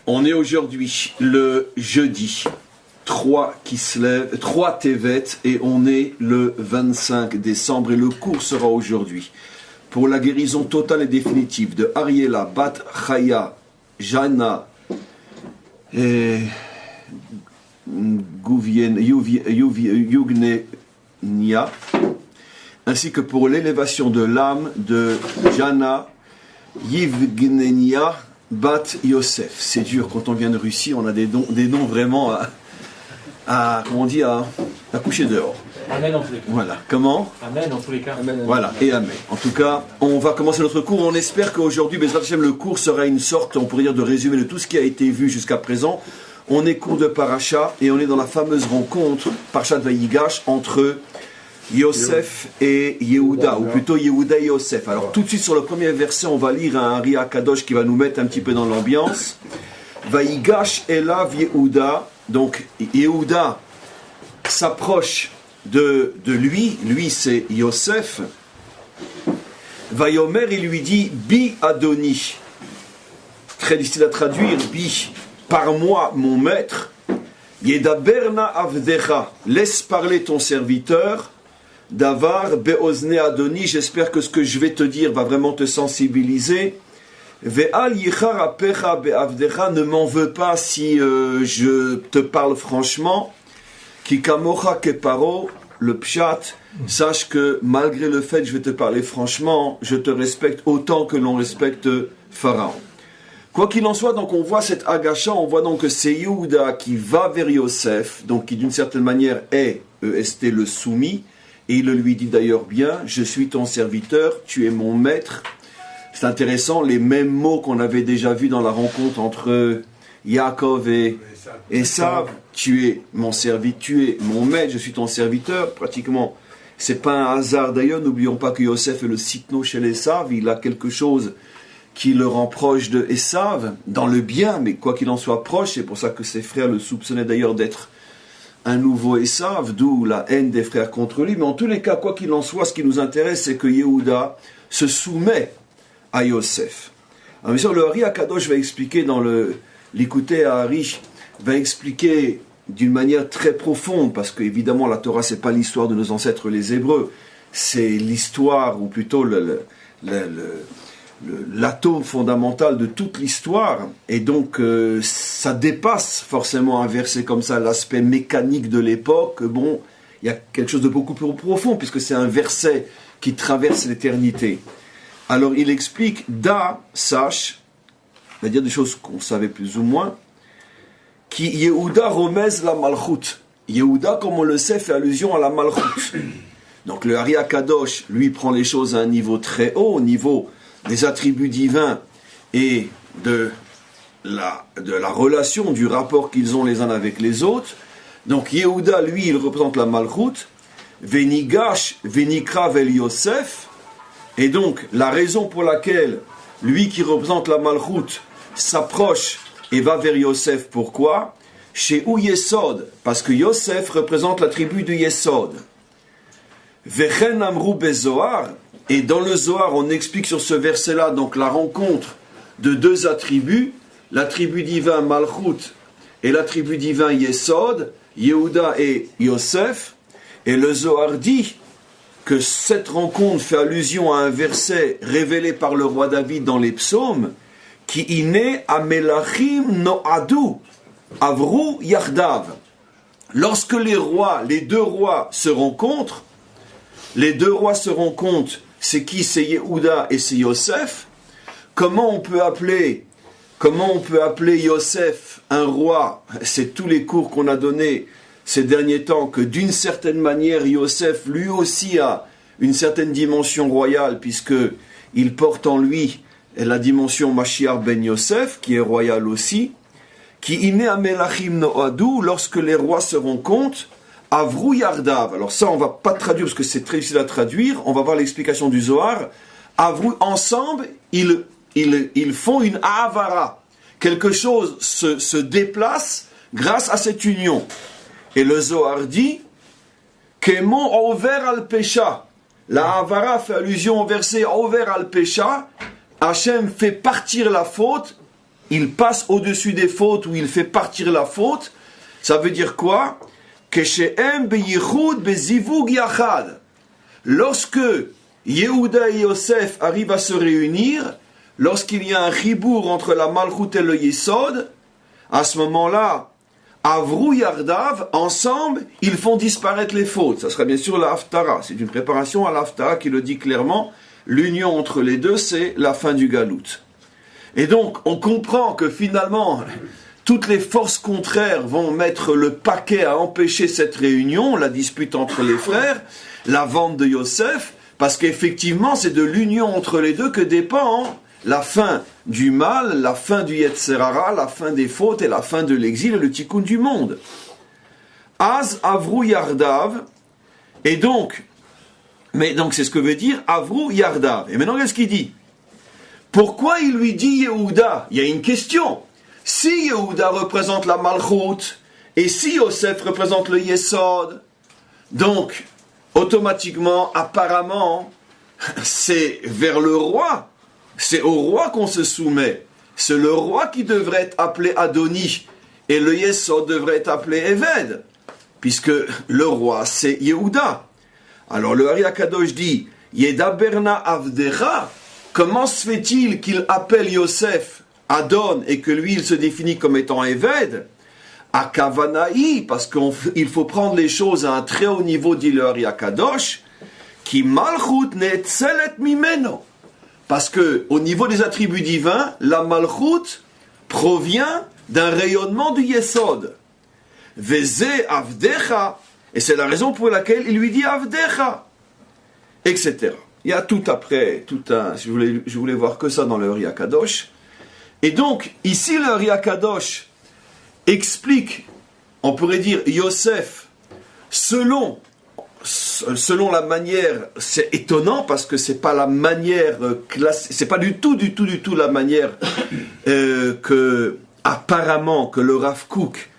On est aujourd'hui le jeudi 3 Tevet et on est le 25 décembre et le cours sera aujourd'hui pour la guérison totale et définitive de Ariela Bat Chaya Jana Yugnenia, ainsi que pour l'élévation de l'âme de Jana Yevgenia Bat Yosef. C'est dur quand on vient de Russie, on a des noms vraiment à coucher dehors. Amen en tous les cas. Voilà. Comment? Amen en tous les cas. Amen. Voilà, et amen. En tout cas, on va commencer notre cours. On espère qu'aujourd'hui, Bezrat Hashem, le cours sera une sorte, on pourrait dire, de résumé de tout ce qui a été vu jusqu'à présent. On est cours de Paracha et on est dans la fameuse rencontre, Parashat Vayigash, entre Yosef et Yehuda, ou plutôt Yehuda et Yosef. Alors tout de suite sur le premier verset, on va lire un Ari Kadosh qui va nous mettre un petit peu dans l'ambiance. Vayigash Elav Yehuda, donc Yehuda s'approche de lui c'est Yosef. Vayomer, il lui dit Bi Adoni, très difficile à traduire, Bi, par moi mon maître. Yedaberna Avdecha, laisse parler ton serviteur. Davar Beozne Adoni, j'espère que ce que je vais te dire va vraiment te sensibiliser. Ve'al yichar apecha be'avdecha, ne m'en veux pas si je te parle franchement. Ki kamocha keparo, le pshat, sache que malgré le fait que je vais te parler franchement, je te respecte autant que l'on respecte Pharaon. Quoi qu'il en soit, donc on voit cette agacha, on voit donc que c'est Yehuda qui va vers Yosef, donc qui d'une certaine manière est EST le soumis. Et il lui dit d'ailleurs bien, je suis ton serviteur, tu es mon maître. C'est intéressant, les mêmes mots qu'on avait déjà vus dans la rencontre entre Yaakov et Esav. Tu es mon serviteur, tu es mon maître, je suis ton serviteur. Pratiquement, c'est pas un hasard. D'ailleurs, n'oublions pas que Yosef est le sitno chez Esav. Il a quelque chose qui le rend proche de Esav, dans le bien, mais quoi qu'il en soit proche. C'est pour ça que ses frères le soupçonnaient d'ailleurs d'être un nouveau Esav, d'où la haine des frères contre lui. Mais en tous les cas, quoi qu'il en soit, ce qui nous intéresse, c'est que Yehuda se soumet à Yosef. Alors bien sûr, le Ari Akadosh va expliquer dans l'écouter à Ari, va expliquer d'une manière très profonde, parce qu'évidemment la Torah c'est pas l'histoire de nos ancêtres les Hébreux, c'est l'histoire, ou plutôt l'atome fondamental de toute l'histoire, et donc ça dépasse forcément un verset comme ça, l'aspect mécanique de l'époque. Bon, il y a quelque chose de beaucoup plus profond, puisque c'est un verset qui traverse l'éternité. Alors il explique, sache, il va dire des choses qu'on savait plus ou moins, qui Yehuda remez la malchut. Yehuda, comme on le sait, fait allusion à la malchut. Donc le Ari Akadosh, lui, prend les choses à un niveau très haut, au niveau des attributs divins et de la relation, du rapport qu'ils ont les uns avec les autres. Donc Yehuda, lui, il représente la malchut. Venigash, venikra vel Yosef. Et donc, la raison pour laquelle lui qui représente la malchut s'approche et va vers Yosef, pourquoi? Chez ou Yesod, parce que Yosef représente la tribu de Yesod. Vechen amrou bezoar, et dans le Zohar, on explique sur ce verset-là, donc la rencontre de deux attributs, l'attribut divin Malchut et l'attribut divin Yesod, Yehuda et Yosef, et le Zohar dit que cette rencontre fait allusion à un verset révélé par le roi David dans les psaumes, qui iné amelachim noadu avru yardav. Lorsque les deux rois se rencontrent, c'est qui? C'est Yehuda et c'est Yosef. Comment on peut appeler Yosef un roi? C'est tous les cours qu'on a donnés ces derniers temps, que d'une certaine manière, Yosef, lui aussi, a une certaine dimension royale, puisqu'il porte en lui la dimension Mashiach ben Yosef, qui est royale aussi, qui iné amelachim noadu, lorsque les rois se rencontrent, avru yardav. Alors ça, on va pas traduire, parce que c'est très difficile à traduire, on va voir l'explication du Zohar. Avru, ensemble, ils font une avara. Quelque chose se déplace grâce à cette union. Et le Zohar dit, Kemon over al pesha. La Havara fait allusion au verset over al pesha. Hachem fait partir la faute il passe au-dessus des fautes, ou il fait partir la faute, ça veut dire quoi? Keshe'em beyichud bezivug yachad. Lorsque Yehuda et Yosef arrivent à se réunir, lorsqu'il y a un chibour entre la Malchut et le Yesod, à ce moment-là, Avrou Yardav, ensemble, ils font disparaître les fautes. Ça sera bien sûr la Haftara. C'est une préparation à la Haftara qui le dit clairement. L'union entre les deux, c'est la fin du Galout. Et donc, on comprend que finalement, toutes les forces contraires vont mettre le paquet à empêcher cette réunion, la dispute entre les frères, la vente de Yosef, parce qu'effectivement, c'est de l'union entre les deux que dépend la fin du mal, la fin du Yetzerara, la fin des fautes et la fin de l'exil et le tikkun du monde. Az Avrou Yardav, et donc, c'est ce que veut dire Avrou Yardav. Et maintenant, qu'est-ce qu'il dit? Pourquoi il lui dit Yehuda? Il y a une question. Si Yehuda représente la Malchut, et si Yosef représente le Yesod, donc, automatiquement, apparemment, c'est vers le roi. C'est au roi qu'on se soumet. C'est le roi qui devrait être appelé Adoni. Et le Yesod devrait être appelé Eved. Puisque le roi, c'est Yehuda. Alors le Ari Akadosh dit, Yedaberna Avdecha, comment se fait-il qu'il appelle Yosef Adon et que lui, il se définit comme étant Eved? Akavanaï, parce qu'il faut prendre les choses à un très haut niveau, dit le Ari Akadosh, qui Malchut ne'etzelet mimeno. Parce que, au niveau des attributs divins, la Malchut provient d'un rayonnement du Yesod. Veze Avdecha, et c'est la raison pour laquelle il lui dit Avdecha, etc. Il y a tout après, je voulais voir que ça dans le Ari Akadosh. Et donc, ici, le Ari Akadosh explique, on pourrait dire, Yosef, selon la manière, c'est étonnant parce que c'est pas la manière classique, c'est pas du tout la manière apparemment que le Rav Kook,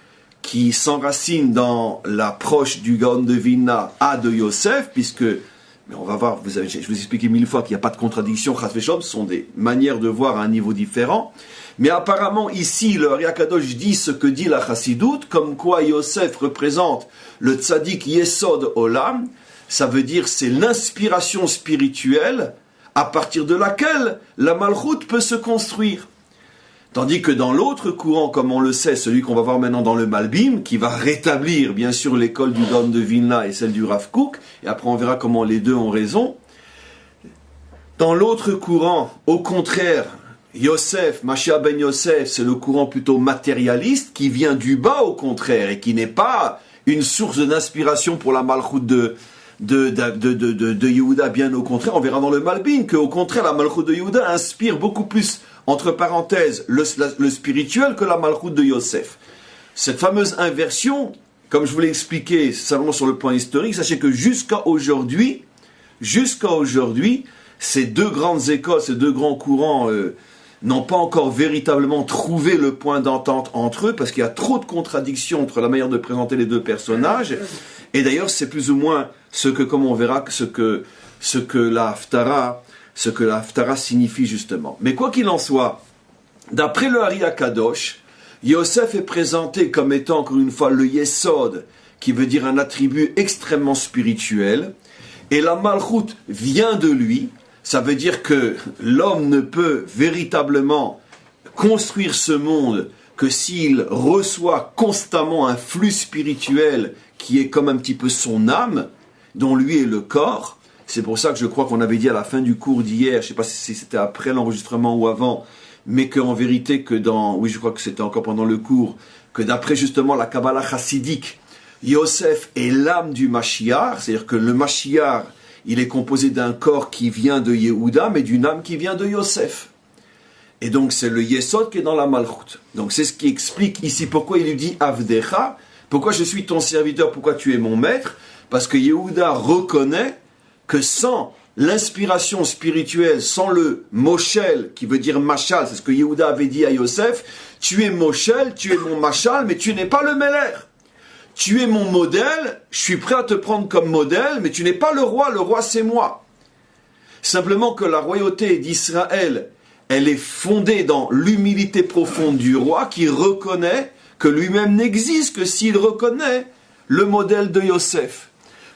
qui s'enracine dans l'approche du Gaon de Vilna, a de Yosef, puisque, mais on va voir, je vous ai expliqué 1000 fois qu'il n'y a pas de contradiction, Chas v'Shalom, ce sont des manières de voir à un niveau différent. Mais apparemment, ici, le Ari Akadosh dit ce que dit la Chassidoute, comme quoi Yosef représente le tzaddik Yesod Olam. Ça veut dire c'est l'inspiration spirituelle à partir de laquelle la Malchut peut se construire. Tandis que dans l'autre courant, comme on le sait, celui qu'on va voir maintenant dans le Malbim, qui va rétablir bien sûr l'école du Gaon de Vilna et celle du Rav Kook, et après on verra comment les deux ont raison. Dans l'autre courant, au contraire, Yosef, Mashiach ben Yosef, c'est le courant plutôt matérialiste qui vient du bas au contraire et qui n'est pas une source d'inspiration pour la Malchut de Yehuda, bien au contraire. On verra dans le Malbim qu'au contraire la Malchut de Yehuda inspire beaucoup plus, entre parenthèses, le spirituel que la Malchut de Yosef. Cette fameuse inversion, comme je vous l'ai expliqué simplement sur le plan historique, sachez que jusqu'à aujourd'hui, ces deux grandes écoles, ces deux grands courants n'ont pas encore véritablement trouvé le point d'entente entre eux, parce qu'il y a trop de contradictions entre la manière de présenter les deux personnages. Et d'ailleurs, c'est plus ou moins ce que, comme on verra, ce que la Haftara signifie justement. Mais quoi qu'il en soit, d'après le Ari Akadosh, Yosef est présenté comme étant, encore une fois, le Yesod, qui veut dire un attribut extrêmement spirituel, et la Malchut vient de lui. Ça veut dire que l'homme ne peut véritablement construire ce monde que s'il reçoit constamment un flux spirituel qui est comme un petit peu son âme, dont lui est le corps. C'est pour ça que je crois qu'on avait dit à la fin du cours d'hier, je ne sais pas si c'était après l'enregistrement ou avant, mais qu'en vérité, oui, je crois que c'était encore pendant le cours, que d'après justement la Kabbalah chassidique, Yosef est l'âme du Mashiach, c'est-à-dire que le Mashiach, il est composé d'un corps qui vient de Yehuda, mais d'une âme qui vient de Yosef. Et donc c'est le Yesod qui est dans la Malchut. Donc c'est ce qui explique ici pourquoi il lui dit Avdecha, pourquoi je suis ton serviteur, pourquoi tu es mon maître, parce que Yehuda reconnaît que sans l'inspiration spirituelle, sans le Moshel, qui veut dire Machal, c'est ce que Yehuda avait dit à Yosef, tu es Moshel, tu es mon Machal, mais tu n'es pas le Meler. Tu es mon modèle, je suis prêt à te prendre comme modèle, mais tu n'es pas le roi c'est moi. Simplement que la royauté d'Israël, elle est fondée dans l'humilité profonde du roi qui reconnaît que lui-même n'existe que s'il reconnaît le modèle de Yosef.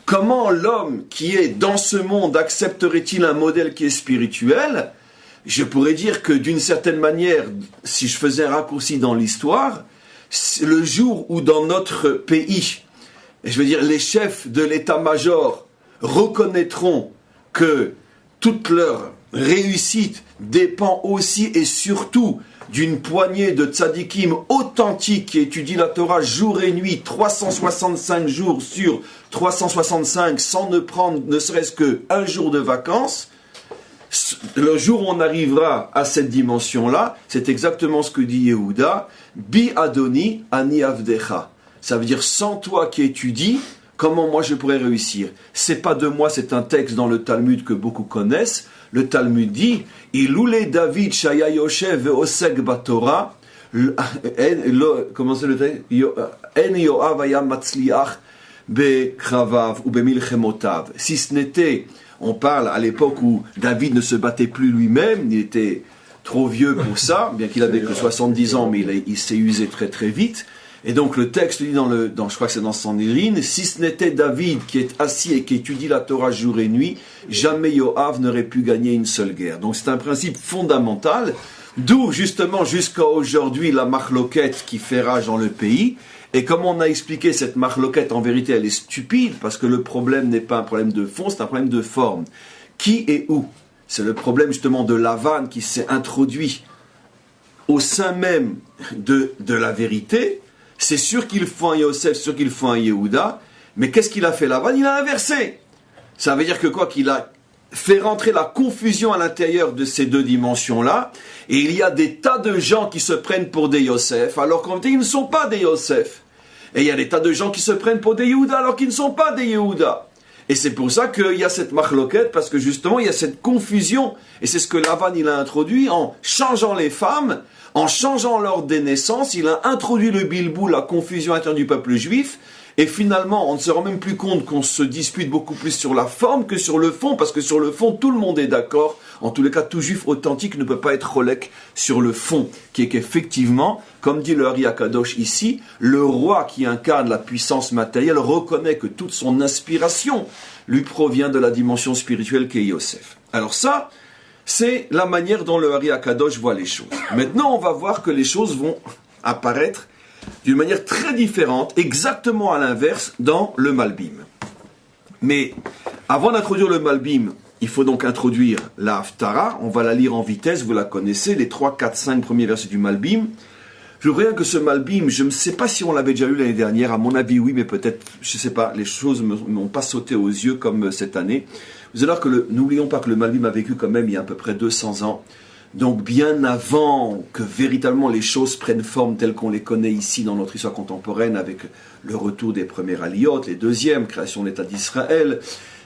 Comment l'homme qui est dans ce monde accepterait-il un modèle qui est spirituel? Je pourrais dire que d'une certaine manière, si je faisais un raccourci dans l'histoire, le jour où dans notre pays, je veux dire les chefs de l'état-major reconnaîtront que toute leur réussite dépend aussi et surtout d'une poignée de tzadikim authentiques qui étudient la Torah jour et nuit, 365 jours sur 365, sans ne prendre ne serait-ce qu'un jour de vacances, le jour où on arrivera à cette dimension-là, c'est exactement ce que dit Yehuda, Bi Adoni Ani Avdecha. Ça veut dire, sans toi qui étudie, comment moi je pourrais réussir? C'est pas de moi, c'est un texte dans le Talmud que beaucoup connaissent. Le Talmud dit, Iloule David Shaya Yoshev Ve'osek Batorah, comment c'est le texte? En Yoav Aya Matzliach Bekravav ou Bemilchemotav. Si ce n'était, on parle à l'époque où David ne se battait plus lui-même, il était trop vieux pour ça, bien qu'il avait que 70 ans, mais il s'est usé très très vite. Et donc le texte dit je crois que c'est dans Sanhedrin, si ce n'était David qui est assis et qui étudie la Torah jour et nuit, jamais Yoav n'aurait pu gagner une seule guerre. Donc c'est un principe fondamental, d'où justement jusqu'à aujourd'hui la marloquette qui fait rage dans le pays. Et comme on a expliqué, cette marloquette en vérité elle est stupide, parce que le problème n'est pas un problème de fond, c'est un problème de forme. Qui et où? C'est le problème justement de Lavan qui s'est introduit au sein même de la vérité. C'est sûr qu'il faut un Yosef, c'est sûr qu'il faut un Yehuda, mais qu'est-ce qu'il a fait Lavan? Il a inversé. Ça veut dire que quoi? Qu'il a fait rentrer la confusion à l'intérieur de ces deux dimensions-là, et il y a des tas de gens qui se prennent pour des Yosef, alors qu'en fait ils ne sont pas des Yosef. Et il y a des tas de gens qui se prennent pour des Yehuda, alors qu'ils ne sont pas des Yehuda. Et c'est pour ça qu'il y a cette marloquette, parce que justement il y a cette confusion, et c'est ce que Lavan il a introduit en changeant les femmes, en changeant l'ordre des naissances, il a introduit le bilbou, la confusion interne du peuple juif, et finalement, on ne se rend même plus compte qu'on se dispute beaucoup plus sur la forme que sur le fond, parce que sur le fond, tout le monde est d'accord. En tous les cas, tout juif authentique ne peut pas être rolek sur le fond, qui est qu'effectivement, comme dit le Ari Akadosh ici, le roi qui incarne la puissance matérielle reconnaît que toute son inspiration lui provient de la dimension spirituelle qu'est Yosef. Alors ça, c'est la manière dont le Ari Akadosh voit les choses. Maintenant, on va voir que les choses vont apparaître d'une manière très différente, exactement à l'inverse, dans le Malbim. Mais avant d'introduire le Malbim, il faut donc introduire la Haftara. On va la lire en vitesse, vous la connaissez, les 3, 4, 5 premiers versets du Malbim. Je veux rien que ce Malbim, je ne sais pas si on l'avait déjà lu l'année dernière, à mon avis oui, mais peut-être, je ne sais pas, les choses ne m'ont pas sauté aux yeux comme cette année. Vous allez voir que n'oublions pas que le Malbim a vécu quand même il y a à peu près 200 ans. Donc bien avant que véritablement les choses prennent forme telles qu'on les connaît ici dans notre histoire contemporaine, avec le retour des premiers aliyot, les deuxièmes, création de l'État d'Israël,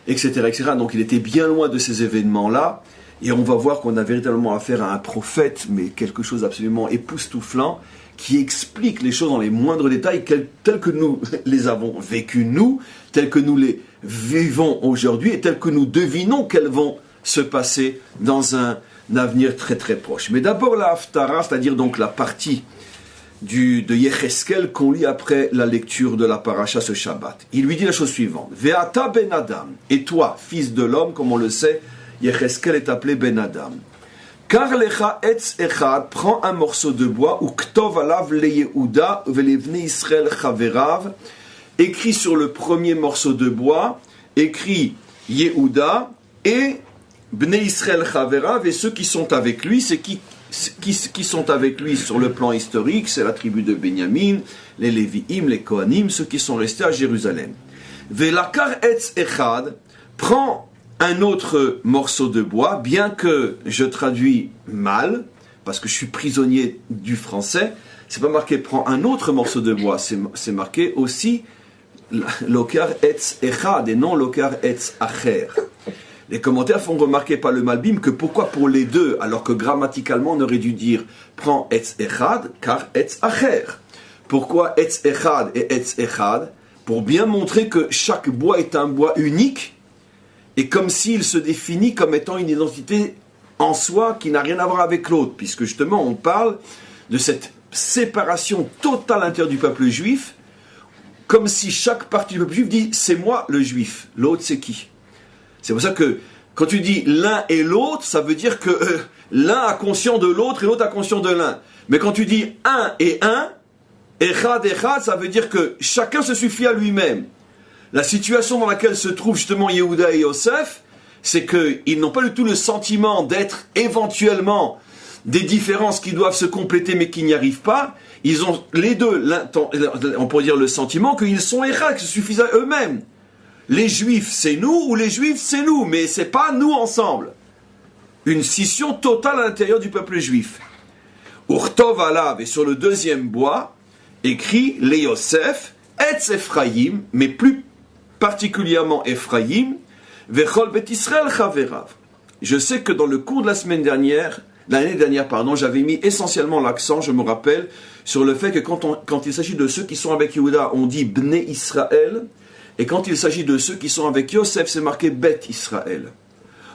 etc., etc. Donc il était bien loin de ces événements-là, et on va voir qu'on a véritablement affaire à un prophète, mais quelque chose d'absolument époustouflant, qui explique les choses dans les moindres détails, tels que nous les avons vécus nous, tels que nous les vivons aujourd'hui, et tels que nous devinons qu'elles vont se passer dans un avenir très très proche. Mais d'abord la Haftara, c'est-à-dire donc la partie de Yecheskel qu'on lit après la lecture de la paracha ce Shabbat. Il lui dit la chose suivante. Ve'ata ben Adam, et toi, fils de l'homme, comme on le sait, Yecheskel est appelé ben Adam. Car lecha etz echad, prends un morceau de bois, ou ktov alav le Yehuda, velevne Israël chaverav, écrit sur le premier morceau de bois, écrit Yehuda, et Bnei Israël Chaverav, et ceux qui sont avec lui, c'est qui sont avec lui sur le plan historique, c'est la tribu de Benyamin, les Lévi'im, les Kohanim, ceux qui sont restés à Jérusalem. Velakar etz echad, prend un autre morceau de bois, bien que je traduis mal, parce que je suis prisonnier du français, c'est pas marqué prend un autre morceau de bois, c'est marqué aussi lokar etz echad et non lokar etz acher. Les commentaires font remarquer par le Malbim que pourquoi pour les deux, alors que grammaticalement on aurait dû dire prends etz echad car etz acher. Pourquoi etz echad et etz echad? Pour bien montrer que chaque bois est un bois unique et comme s'il se définit comme étant une identité en soi qui n'a rien à voir avec l'autre, puisque justement on parle de cette séparation totale à l'intérieur du peuple juif, comme si chaque partie du peuple juif dit c'est moi le juif, l'autre c'est qui? C'est pour ça que quand tu dis l'un et l'autre, ça veut dire que l'un a conscience de l'autre et l'autre a conscience de l'un. Mais quand tu dis un et un, echad echad, ça veut dire que chacun se suffit à lui-même. La situation dans laquelle se trouvent justement Yehuda et Yosef, c'est qu'ils n'ont pas du tout le sentiment d'être éventuellement des différences qui doivent se compléter mais qui n'y arrivent pas. Ils ont les deux, on pourrait dire le sentiment qu'ils sont echad, qu'ils se suffisent à eux-mêmes. Les juifs c'est nous ou les juifs c'est nous, mais c'est pas nous ensemble. Une scission totale à l'intérieur du peuple juif. Urtov alav, et sur le deuxième bois, écrit les Yosef, etz Ephraïm, mais plus particulièrement Ephraïm, vechol bet Israël chaverav. Je sais que dans le cours de l'année dernière, j'avais mis essentiellement l'accent, je me rappelle, sur le fait que quand il s'agit de ceux qui sont avec Yehuda, on dit Bnei Israël, et quand il s'agit de ceux qui sont avec Yosef, c'est marqué Bet Israël.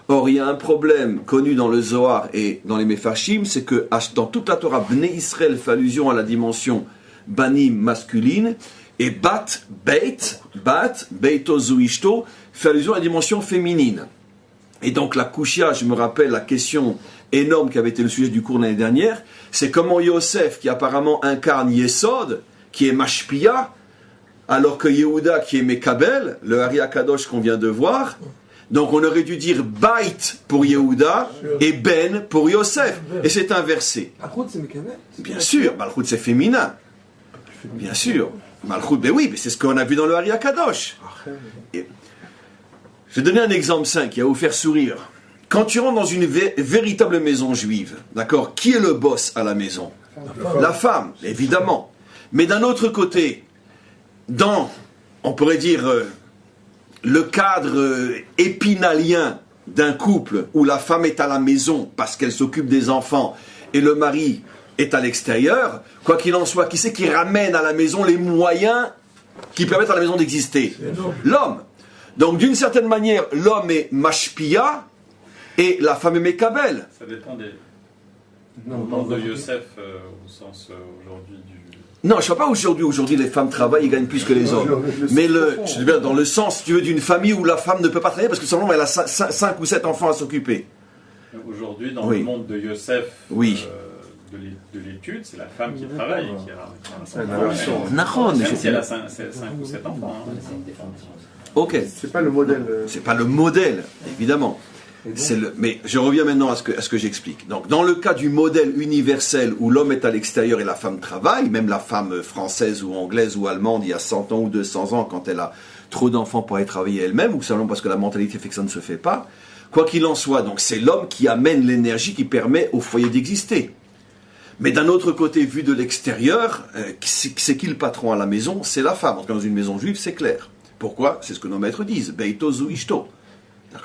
Or, il y a un problème connu dans le Zohar et dans les Mefarshim, c'est que dans toute la Torah, Bnei Israël fait allusion à la dimension banim masculine, et Beito Zuishto, fait allusion à la dimension féminine. Et donc la Kushia, je me rappelle la question énorme qui avait été le sujet du cours l'année dernière, c'est comment Yosef, qui apparemment incarne Yesod, qui est Mashpia, alors que Yehuda qui est Mekabel, le Hari Akadosh qu'on vient de voir, donc on aurait dû dire Bait pour Yehuda et Ben pour Yosef. Et c'est inversé. Malchut c'est Mekabel? Bien sûr, Malchut c'est féminin. Bien sûr. Malchut, ben oui, mais c'est ce qu'on a vu dans le Hari Akadosh. Et je vais donner un exemple simple qui va vous faire sourire. Quand tu rentres dans une véritable maison juive, d'accord, qui est le boss à la maison? La femme, évidemment. Mais d'un autre côté, dans, on pourrait dire, le cadre épinalien d'un couple où la femme est à la maison parce qu'elle s'occupe des enfants et le mari est à l'extérieur, quoi qu'il en soit, qui c'est qui ramène à la maison les moyens qui permettent à la maison d'exister? L'homme. Donc d'une certaine manière, l'homme est mashpia et la femme est mekabel. Ça dépend des... On parle de Yosef au sens aujourd'hui du... Non, je ne sais pas aujourd'hui les femmes travaillent et gagnent plus que les hommes. Mais je veux dire, dans le sens, si tu veux, d'une famille où la femme ne peut pas travailler parce que simplement elle a 5 ou 7 enfants à s'occuper. Aujourd'hui, dans le monde de Yosef, de l'étude, c'est la femme qui travaille, qui a même si elle a 5 ou 7 enfants. Ok. C'est pas le modèle. C'est pas le modèle, évidemment. Mais je reviens maintenant à ce que j'explique. Donc, dans le cas du modèle universel où l'homme est à l'extérieur et la femme travaille, même la femme française ou anglaise ou allemande, il y a 100 ans ou 200 ans, quand elle a trop d'enfants pour aller travailler elle-même, ou simplement parce que la mentalité fait que ça ne se fait pas, quoi qu'il en soit, donc c'est l'homme qui amène l'énergie qui permet au foyer d'exister. Mais d'un autre côté, vu de l'extérieur, c'est qui le patron à la maison? C'est la femme. En tout cas, dans une maison juive, c'est clair. Pourquoi? C'est ce que nos maîtres disent. Beito zu ishto.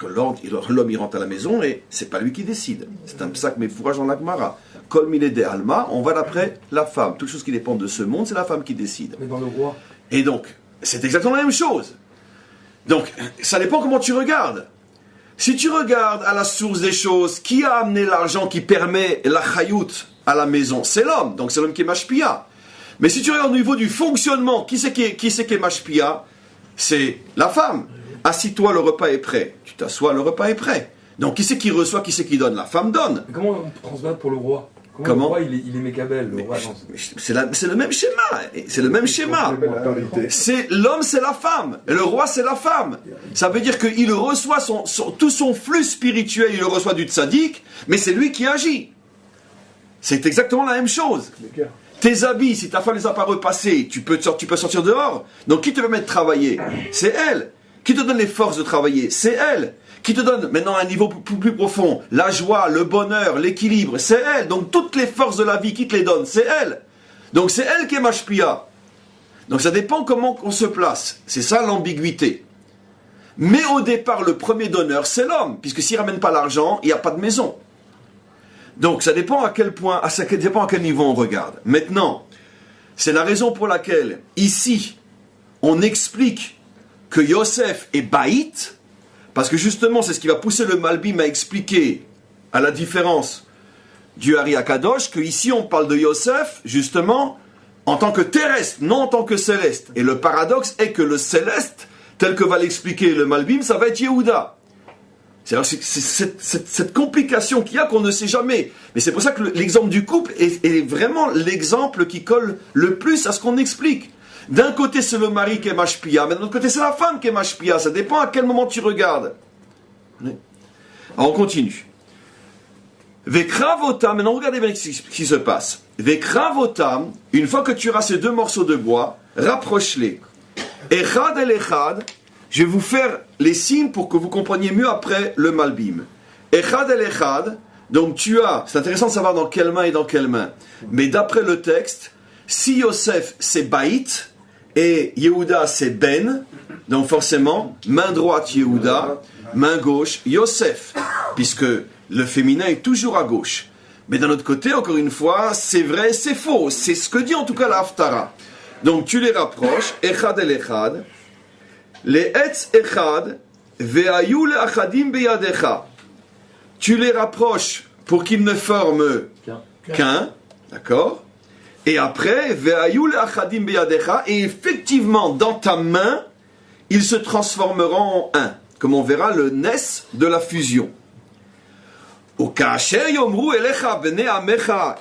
L'homme, il rentre à la maison et c'est pas lui qui décide. C'est un psak mais fourrage en l'agmara. Kol mile de alma, on va d'après la femme. Toute chose qui dépend de ce monde, c'est la femme qui décide. Mais dans le roi. Et donc, c'est exactement la même chose. Donc, ça dépend comment tu regardes. Si tu regardes à la source des choses, qui a amené l'argent qui permet la chayout à la maison? C'est l'homme. Donc c'est l'homme qui est mashpia. Mais si tu regardes au niveau du fonctionnement, qui c'est qui est mashpia? C'est la femme. Assis-toi, le repas est prêt. Tu t'assois, le repas est prêt. Donc qui c'est qui reçoit, qui c'est qui donne? La femme donne. Mais comment on transmet pour le roi? Comment? Le roi, il est Mekabel. C'est le même schéma. C'est le même schéma. C'est l'homme, c'est la femme. Et le roi, c'est la femme. Ça veut dire qu'il reçoit tout son flux spirituel, il le reçoit du tzaddik, mais c'est lui qui agit. C'est exactement la même chose. Tes habits, si ta femme les a pas repassés, tu peux sortir dehors. Donc qui te permet de travailler? C'est elle. Qui te donne les forces de travailler? C'est elle. Qui te donne maintenant un niveau plus profond, la joie, le bonheur, l'équilibre, c'est elle. Donc toutes les forces de la vie, qui te les donne? C'est elle. Donc c'est elle qui est mashpia. Donc ça dépend comment on se place. C'est ça l'ambiguïté. Mais au départ, le premier donneur, c'est l'homme. Puisque s'il ne ramène pas l'argent, il n'y a pas de maison. Donc ça dépend à quel point, ça dépend à quel niveau on regarde. Maintenant, c'est la raison pour laquelle, ici, on explique que Yosef est baït, parce que justement, c'est ce qui va pousser le Malbim à expliquer à la différence du Ari Akadosh, que ici on parle de Yosef, justement, en tant que terrestre, non en tant que céleste. Et le paradoxe est que le céleste, tel que va l'expliquer le Malbim, ça va être Yehuda. C'est cette complication qu'il y a qu'on ne sait jamais. Mais c'est pour ça que l'exemple du couple est vraiment l'exemple qui colle le plus à ce qu'on explique. D'un côté, c'est le mari qui est mashpia, mais d'un autre côté, c'est la femme qui est mashpia. Ça dépend à quel moment tu regardes. Alors, on continue. Vekravotam, maintenant regardez bien ce qui se passe. Vekravotam, une fois que tu auras ces deux morceaux de bois, rapproche-les. Echad el echad, je vais vous faire les signes pour que vous compreniez mieux après le Malbim. Echad el echad, donc tu as, c'est intéressant de savoir dans quelle main et dans quelle main, mais d'après le texte, si Yosef c'est Baït et Yehuda c'est Ben, donc forcément, main droite Yehuda, main gauche Yosef, puisque le féminin est toujours à gauche. Mais d'un autre côté, encore une fois, c'est vrai, c'est faux, c'est ce que dit en tout cas la Haftara. Donc tu les rapproches, Echad el echad, les etz echad, ve'ayu le achadim beyadecha. Tu les rapproches pour qu'ils ne forment qu'un, d'accord? Et après, ve'ayu le achadim beyadecha, et effectivement, dans ta main, ils se transformeront en un, comme on verra le nes de la fusion.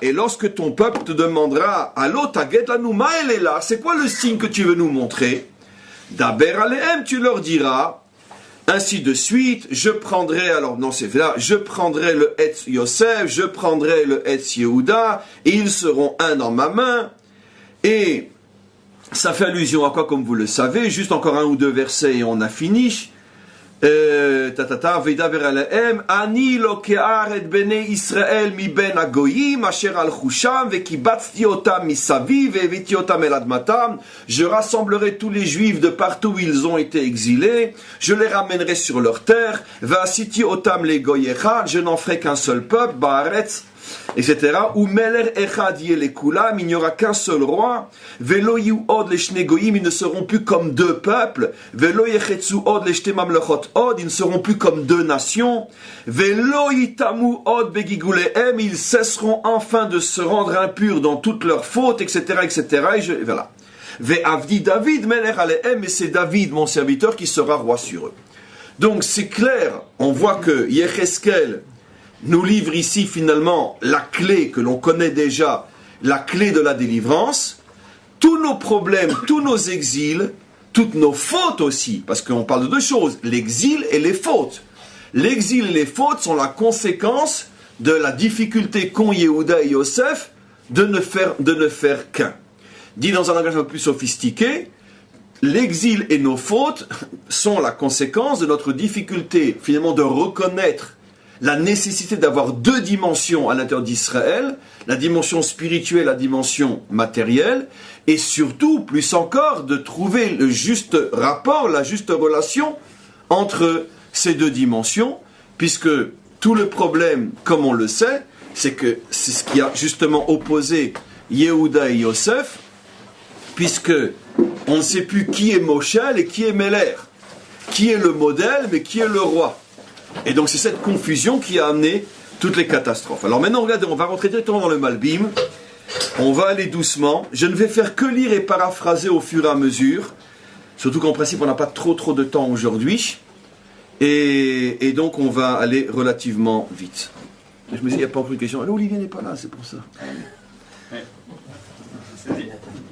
Et lorsque ton peuple te demandera, Allo taget lanu ma elela, c'est quoi le signe que tu veux nous montrer? Daber alehem, tu leur diras, ainsi de suite, je prendrai, alors non c'est là, je prendrai le Etz Yosef, je prendrai le Etz Yehuda, et ils seront un dans ma main. Et ça fait allusion à quoi, comme vous le savez, juste encore un ou deux versets et on a fini. וידבר עליהם אני לוקח את בני ישראל מבין הגויים אשר הלכו שם וקיבצתי אותם מסביב והבאתי אותם אל אדמתם. Je rassemblerai tous les juifs de partout où ils ont été exilés, je les ramènerai sur leur terre, ועשיתי אותם לגוי אחד, je n'en ferai qu'un seul peuple בארץ, etc. Ou Meler Echad Yelekulam, il n'y aura qu'un seul roi. Velo Yuod les Shnegoyim, ils ne seront plus comme deux peuples. Velo Yechetsu Od les Shtemamlechot Od, ils ne seront plus comme deux nations. Velo Yitamu Od Begigulehem, ils cesseront enfin de se rendre impurs dans toutes leurs fautes, etc., etc. Et voilà. Ve Avdi David Meler Alehem, et c'est David, mon serviteur, qui sera roi sur eux. Donc c'est clair, on voit que Yecheskel nous livre ici finalement la clé que l'on connaît déjà, la clé de la délivrance. Tous nos problèmes, tous nos exils, toutes nos fautes aussi, parce qu'on parle de deux choses, l'exil et les fautes. L'exil et les fautes sont la conséquence de la difficulté qu'ont Yehuda et Yosef de ne faire qu'un. Dit dans un langage un peu plus sophistiqué, l'exil et nos fautes sont la conséquence de notre difficulté finalement de reconnaître la nécessité d'avoir deux dimensions à l'intérieur d'Israël, la dimension spirituelle, la dimension matérielle, et surtout, plus encore, de trouver le juste rapport, la juste relation entre ces deux dimensions, puisque tout le problème, comme on le sait, c'est que c'est ce qui a justement opposé Yehuda et Yosef, puisque on ne sait plus qui est Moshel et qui est Meler, qui est le modèle, mais qui est le roi. Et donc c'est cette confusion qui a amené toutes les catastrophes. Alors maintenant, regardez, on va rentrer directement dans le Malbim. On va aller doucement. Je ne vais faire que lire et paraphraser au fur et à mesure. Surtout qu'en principe, on n'a pas trop de temps aujourd'hui. Et donc on va aller relativement vite. Je me dis, il n'y a pas beaucoup de questions. Alors, Olivier n'est pas là, c'est pour ça.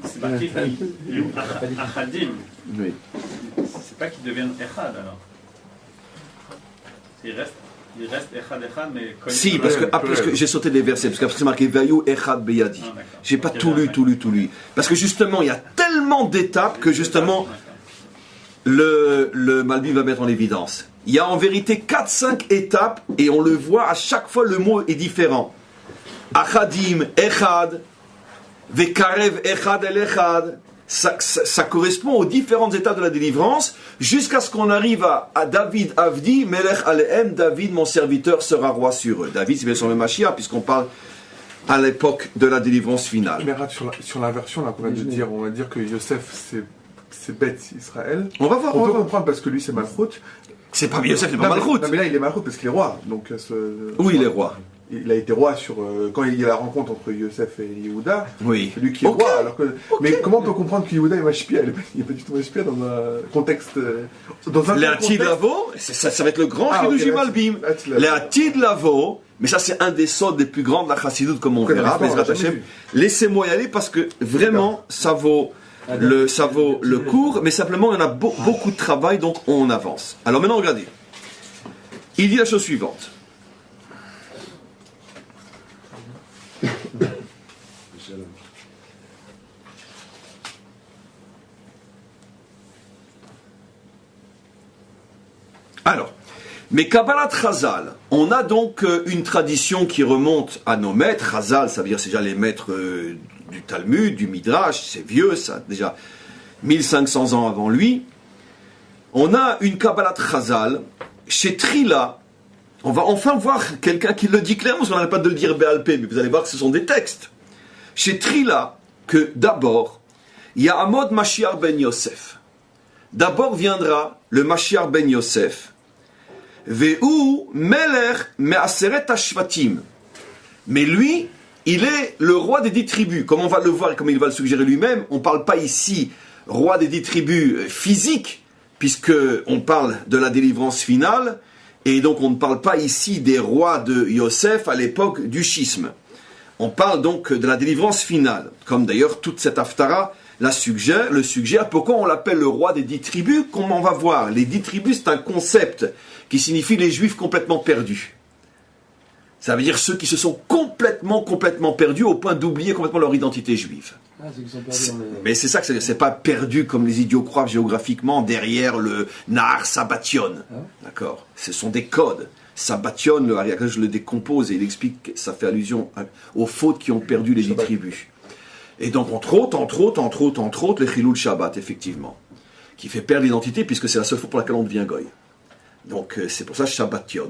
C'est marqué Achadim. Oui. C'est pas qu'ils deviennent Echad alors. Il reste Echad, mais... Si, parce que j'ai sauté des versets, parce qu'après c'est marqué Vayu Echad Beyadi. J'ai pas tout lu. Parce que justement, il y a tellement d'étapes que justement, le Malbim va mettre en évidence. Il y a en vérité 4-5 étapes, et on le voit, à chaque fois le mot est différent. Achadim, Echad, Vekarev Echad el Echad. Ça correspond aux différentes étapes de la délivrance, jusqu'à ce qu'on arrive à David Avdi, Melech Alehem, David, mon serviteur, sera roi sur eux. David, c'est bien sûr le Mashiach, puisqu'on parle à l'époque de la délivrance finale. Mais sur la version là qu'on vient de dire, on va dire que Yosef, c'est c'est bête Israël. On va voir. On peut comprendre parce que lui c'est Malchut. C'est pas Yosef, il n'est pas Malchut. Non mais là il est Malchut parce qu'il est roi. Donc, oui, il est roi. Il a été roi sur quand il y a la rencontre entre Yosef et Yehuda. Oui. C'est lui qui est roi. Alors que, mais comment on peut comprendre que Yehuda est Mashpia? Il n'est pas du tout Mashpia dans un contexte. Dans un L'Atid Lavo, ça va être le grand Chidush Malbim. L'Atid Lavo, mais ça c'est un des sortes les plus grands de la Chassidut, comme on verra. Laissez-moi y aller parce que vraiment ça vaut le cours, mais simplement il y en a beaucoup de travail, donc on avance. Alors maintenant regardez. Il dit la chose suivante. Alors, mais Kabbalat Chazal, on a donc une tradition qui remonte à nos maîtres. Chazal, ça veut dire c'est déjà les maîtres du Talmud, du Midrash, c'est vieux, ça déjà 1500 ans avant lui. On a une Kabbalat Chazal chez Trila. On va enfin voir quelqu'un qui le dit clairement, parce qu'on n'arrête pas de le dire Béalpé, mais vous allez voir que ce sont des textes. Chez Trila, que d'abord, il y a Amod Mashiach ben Yosef. D'abord viendra le Mashiach ben Yosef. Ve'u Melech me'aseret hashvatim. Mais lui, il est le roi des 10 tribus. Comme on va le voir et comme il va le suggérer lui-même, on ne parle pas ici roi des 10 tribus physiques, puisqu'on parle de la délivrance finale, et donc on ne parle pas ici des rois de Yosef à l'époque du schisme. On parle donc de la délivrance finale, comme d'ailleurs toute cette haftara le suggère. Pourquoi on l'appelle le roi des 10 tribus? Comme on va voir, les 10 tribus c'est un concept qui signifie les juifs complètement perdus. Ça veut dire ceux qui se sont complètement perdus au point d'oublier complètement leur identité juive. Mais c'est ça que c'est pas perdu comme les idiots croient géographiquement derrière le Nahar Sabbatyon. D'accord? Ce sont des codes. Sabbatyon, le Ariaka, je le décompose et il explique que ça fait allusion aux fautes qui ont perdu les 10 tribus. Et donc, entre autres, le Chilul Shabbat, effectivement, qui fait perdre l'identité puisque c'est la seule fois pour laquelle on devient goy. Donc, c'est pour ça Shabbatyon.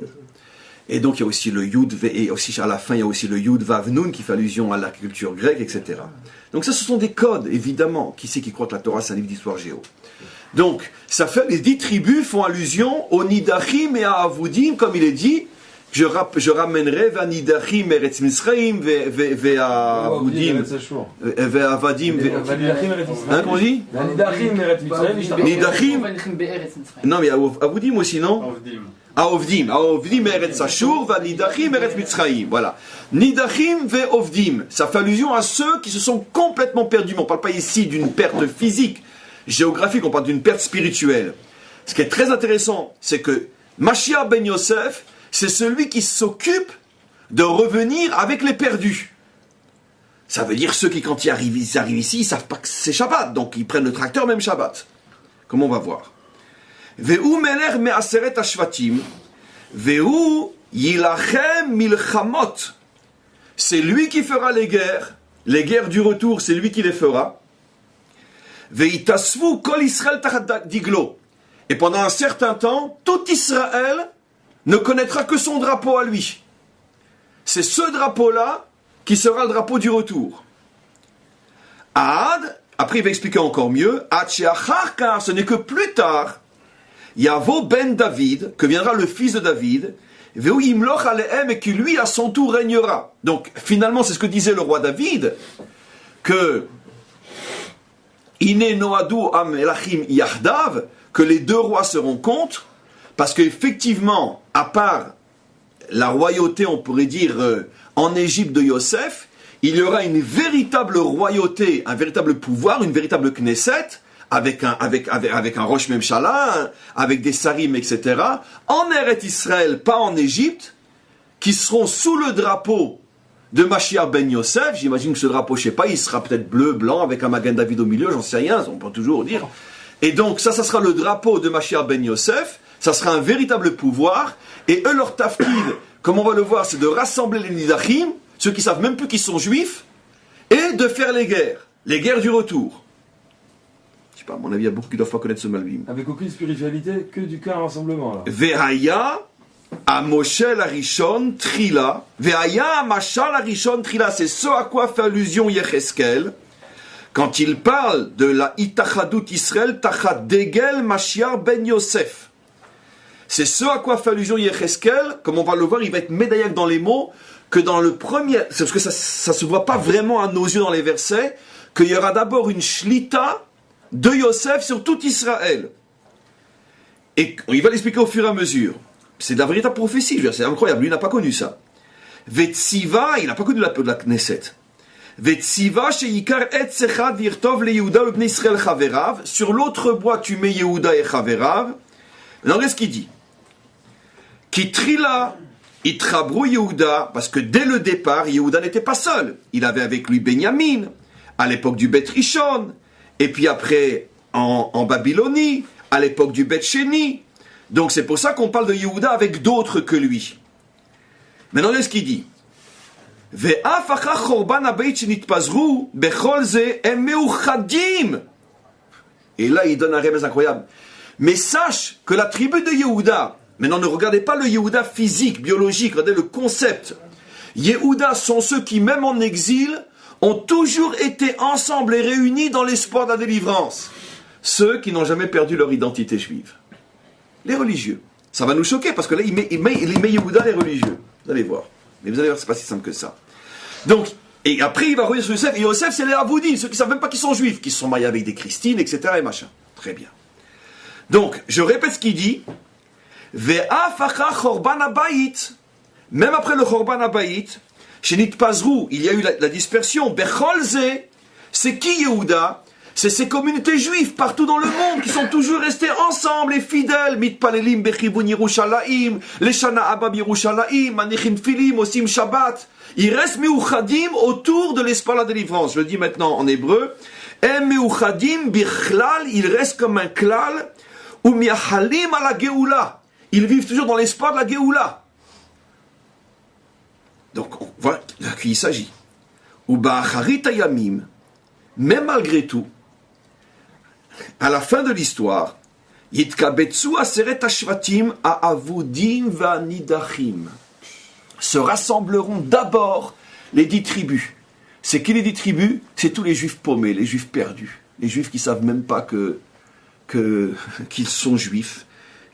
Et donc, il y a aussi le Yud, et aussi à la fin, il y a aussi le Yud Vav Nun qui fait allusion à la culture grecque, etc. Donc, ça, ce sont des codes, évidemment. Qui c'est qui croit que la Torah, c'est un livre d'histoire géo? Donc, ça fait, les 10 tribus font allusion aux Nidachim et à Avudim, comme il est dit, je ramènerai vers Nidachim Eretz Misraim, vers Avudim, vers Avadim, hein, comment on dit? Nidachim, non, mais Avudim aussi, non? Aovdim Eretz Ashur, va Nidachim Eretz Mitzrayim. Voilà. Nidachim ve Ovdim. Ça fait allusion à ceux qui se sont complètement perdus. Mais on ne parle pas ici d'une perte physique, géographique, on parle d'une perte spirituelle. Ce qui est très intéressant, c'est que Mashiach ben Yosef, c'est celui qui s'occupe de revenir avec les perdus. Ça veut dire ceux qui, quand ils arrivent ici, ils ne savent pas que c'est Shabbat. Donc ils prennent le tracteur même Shabbat. Comme on va voir. Ve'u melech me'aseret hashvatim, ve'u yilachem milchamot. C'est lui qui fera les guerres du retour, c'est lui qui les fera. Ve'itasvu kol Israël tachat diglo. Et pendant un certain temps, tout Israël ne connaîtra que son drapeau à lui. C'est ce drapeau-là qui sera le drapeau du retour. Ad, après il va expliquer encore mieux, Ad she'achar kar, ce n'est que plus tard, Yavo ben David, que viendra le fils de David, Veu yimloch alehem, et qui lui à son tour régnera. Donc finalement c'est ce que disait le roi David, que Ine noadu am elachim yachdav, que les deux rois se rencontrent, parce qu'effectivement, à part la royauté, on pourrait dire, en Égypte de Yosef, il y aura une véritable royauté, un véritable pouvoir, une véritable Knesset, avec un Rosh Memshala, avec des Sarim, etc., en Eretz Israël, pas en Égypte, qui seront sous le drapeau de Mashiach ben Yosef. J'imagine que ce drapeau, je ne sais pas, il sera peut-être bleu, blanc, avec un Magen David au milieu, j'en sais rien, on peut toujours dire. Et donc, ça sera le drapeau de Mashiach ben Yosef, ça sera un véritable pouvoir, et eux, leur tafkid, comme on va le voir, c'est de rassembler les Nidachim, ceux qui savent même plus qu'ils sont juifs, et de faire les guerres du retour. Je sais pas, à mon avis, il y a beaucoup qui ne doivent pas connaître ce Malbim. Avec aucune spiritualité, que du cas rassemblement. Ve'aya a Moshe l'arishon trila. Ve'aya a Mashal l'arishon trila. C'est ce à quoi fait allusion Yecheskel. quand il parle de la Itachadut Israël, Tachat Degel Mashiach ben Yosef. C'est ce à quoi fait allusion Yecheskel, comme on va le voir, il va être médaillak dans les mots, que dans le premier, c'est parce que ça se voit pas vraiment à nos yeux dans les versets, qu'il y aura d'abord une shlita de Yosef sur tout Israël. Et il va l'expliquer au fur et à mesure. C'est de la véritable prophétie, c'est incroyable, lui n'a pas connu ça. Vetsiva, il n'a pas connu la de la Knesset. Vetsiva sheikar et sechad virtov le Yehuda ibn Israël chaverav. Sur l'autre bois, tu mets Yehuda et chaverav. Alors, qu'est-ce qu'il dit? Kitrila itrabrou Yehuda, parce que dès le départ, Yehuda n'était pas seul. Il avait avec lui Benyamin, à l'époque du Beth Rishon, et puis après en Babylonie, à l'époque du Beth Sheni. Donc c'est pour ça qu'on parle de Yehuda avec d'autres que lui. Maintenant, qu'est-ce qu'il dit? Et là, il donne un remède incroyable. Mais sache que la tribu de Yehuda, maintenant ne regardez pas le Yehuda physique, biologique, regardez le concept. Yehuda sont ceux qui, même en exil, ont toujours été ensemble et réunis dans l'espoir de la délivrance. Ceux qui n'ont jamais perdu leur identité juive. Les religieux. Ça va nous choquer parce que là, il met Yehuda les religieux. Vous allez voir. Mais vous allez voir, c'est pas si simple que ça. Donc, et après, il va revenir sur Yosef. Et Yosef, c'est les Avoudim, ceux qui ne savent même pas qu'ils sont juifs, qui se sont mariés avec des Christines, etc. et machin. Très bien. Donc, je répète ce qu'il dit. Ve'afacha chorban habayit. Même après le chorban habayit, chez Nitpazrou, il y a eu la dispersion. Becholze, c'est qui Yehuda? C'est ces communautés juives partout dans le monde qui sont toujours restées ensemble et fidèles. Mitpalelim bechibun Yerushalayim, leshana abba Yerushalayim, manichin filim, osim Shabbat. Ils restent meuchadim autour de l'espoir de la délivrance. Je le dis maintenant en hébreu. Em meuchadim bichlal, ils restent comme un klal. Ou miachalim à la geoula. Ils vivent toujours dans l'espoir de la geoula. Donc voilà de qui il s'agit. Ou ba'acharit ayamim, même malgré tout, à la fin de l'histoire, Yitkabetsu aseret ashvatim ha'avudim va'nidachim. Se rassembleront d'abord les 10 tribus. C'est qui les 10 tribus? C'est tous les juifs paumés, les juifs perdus. Les juifs qui ne savent même pas qu'ils sont juifs.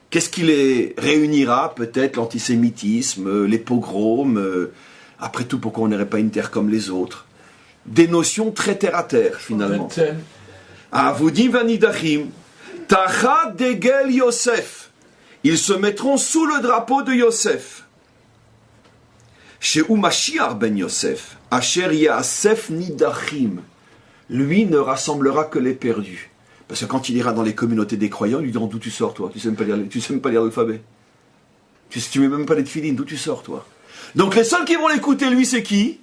Qu'est-ce qui les réunira? Peut-être l'antisémitisme, les pogroms. Après tout, pourquoi on n'aurait pas une terre comme les autres? Des notions très terre à terre, finalement. Avudim vanidachim, tachat degel Yosef. Ils se mettront sous le drapeau de Yosef. Chez Mashiach ben Yosef, asher yasef nidachim. Lui ne rassemblera que les perdus. Parce que quand il ira dans les communautés des croyants, ils lui diront: d'où tu sors, toi? Tu sais même pas lire l'alphabet. Tu mets même pas les tefilines, d'où tu sors, toi? Donc les seuls qui vont l'écouter, lui, c'est qui?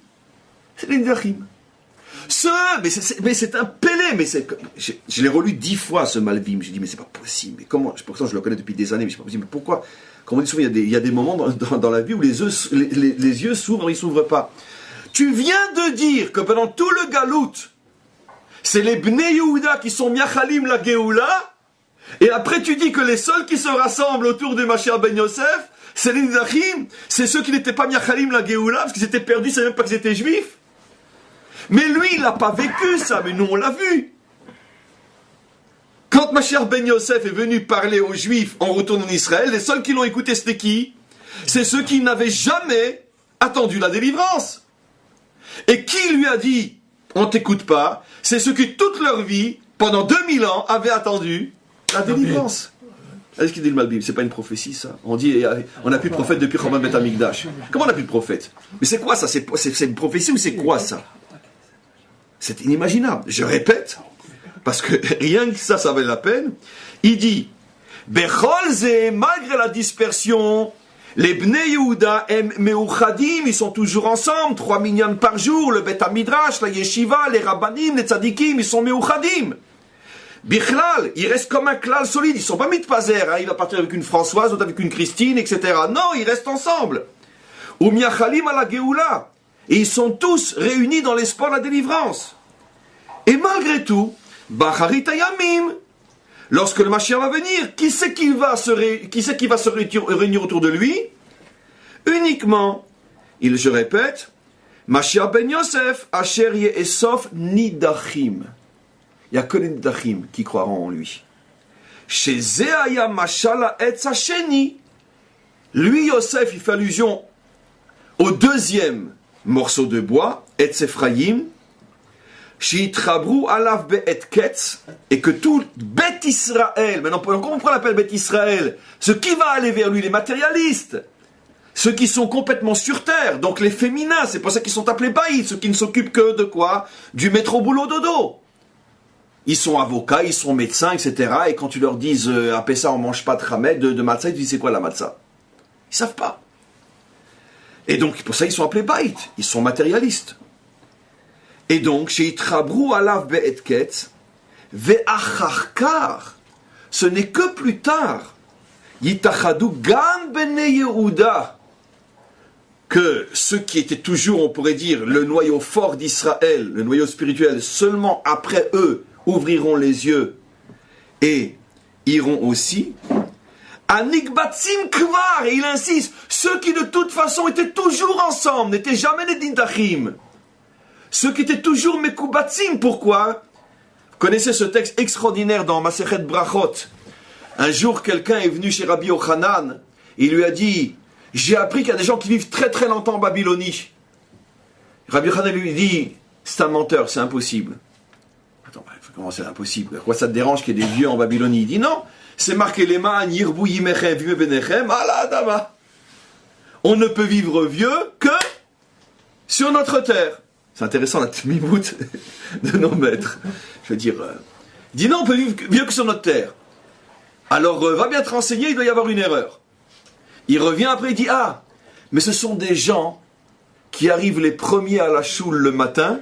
C'est les nidachim. Mais c'est un Pélé, je l'ai relu 10 fois ce Malvim, j'ai dit mais c'est pas possible, mais comment, pourtant je le connais depuis des années, mais c'est pas possible, mais pourquoi? Comme on dit souvent, il y a des moments dans la vie où les yeux s'ouvrent, ils s'ouvrent pas. Tu viens de dire que pendant tout le galout, c'est les Bnei Yehuda qui sont miachalim la Geoula, et après tu dis que les seuls qui se rassemblent autour de Mashiach ben Yosef, c'est les Nidachim, c'est ceux qui n'étaient pas miachalim la Geoula, parce qu'ils étaient perdus, ils savaient même pas qu'ils étaient juifs. Mais lui, il n'a pas vécu ça, mais nous, on l'a vu. Quand Mashiach ben Yosef est venu parler aux Juifs en retournant en Israël, les seuls qui l'ont écouté, c'était qui? C'est ceux qui n'avaient jamais attendu la délivrance. Et qui lui a dit, on ne t'écoute pas? C'est ceux qui, toute leur vie, pendant 2000 ans, avaient attendu la délivrance. Est-ce qu'il dit le Malbim? C'est pas une prophétie, ça. On dit, on n'a plus de prophète depuis Chorban Bet Hamikdash. Comment on n'a plus de prophète? Mais c'est quoi ça? C'est une prophétie ou c'est quoi ça? C'est inimaginable. Je répète, parce que rien que ça valait la peine. Il dit, Becholze, malgré la dispersion, les Bnei Yehuda meuchadim, ils sont toujours ensemble, 3 minyan par jour, le Bet HaMidrash, la Yeshiva, les Rabbanim, les Tzadikim, ils sont meuchadim. Bichlal, ils restent comme un klal solide, ils sont pas mitpazer, hein, il va partir avec une Françoise, ou avec une Christine, etc. Non, ils restent ensemble. Ou miachalim à la Geoula. Et ils sont tous réunis dans l'espoir de la délivrance. Et malgré tout, Bacharit Ayamim, lorsque le Mashiach va venir, qui c'est qui va se réunir autour de lui? Uniquement, je répète, Mashiach ben Yosef, Asher Ye'esof Nidachim. il n'y a que les Nidachim qui croiront en lui. Chez Zeaya Mashala Etz Hasheni, lui, Yosef, il fait allusion au deuxième morceau de bois, Etz Ephraim, Shitrabru Alav Be'et Ketz, et que tout Bet Israël, maintenant, pourquoi on l'appelle Bet Israël? Ce qui va aller vers lui, les matérialistes, ceux qui sont complètement sur terre, donc les féminins, c'est pour ça qu'ils sont appelés baïs, ceux qui ne s'occupent que de quoi? Du métro boulot dodo. Ils sont avocats, ils sont médecins, etc. Et quand tu leur dis à Pessa on mange pas de Hamed, de matzah, ils te disent c'est quoi la matzah? Ils savent pas. Et donc pour ça ils sont appelés baït, ils sont matérialistes. Et donc chez Itrabru alav be'et ketz ve'acharkar, ce n'est que plus tard Yitachadu gan bnei Yehuda, que ceux qui étaient toujours, on pourrait dire, le noyau fort d'Israël, le noyau spirituel, seulement après eux, ouvriront les yeux et iront aussi. Anikbatzim kvar, et il insiste, ceux qui de toute façon étaient toujours ensemble, n'étaient jamais les Nidachim. Ceux qui étaient toujours Mekubatzim, pourquoi? Vous connaissez ce texte extraordinaire dans Masechet Brachot. Un jour, quelqu'un est venu chez Rabbi Yochanan, il lui a dit, j'ai appris qu'il y a des gens qui vivent très très longtemps en Babylonie. Rabbi Yochanan lui dit, c'est un menteur, c'est impossible. Attends, comment c'est impossible? À quoi ça te dérange qu'il y ait des vieux en Babylonie? Il dit non, c'est marqué les mains, Yirbu Yimechem, Vive Benechem, Allah Adama. On ne peut vivre vieux que sur notre terre. C'est intéressant la tmimout de nos maîtres. Je veux dire, il dit non, on peut vivre vieux que sur notre terre. Alors, va bien te renseigner, il doit y avoir une erreur. Il revient après, il dit, ah, mais ce sont des gens qui arrivent les premiers à la choule le matin,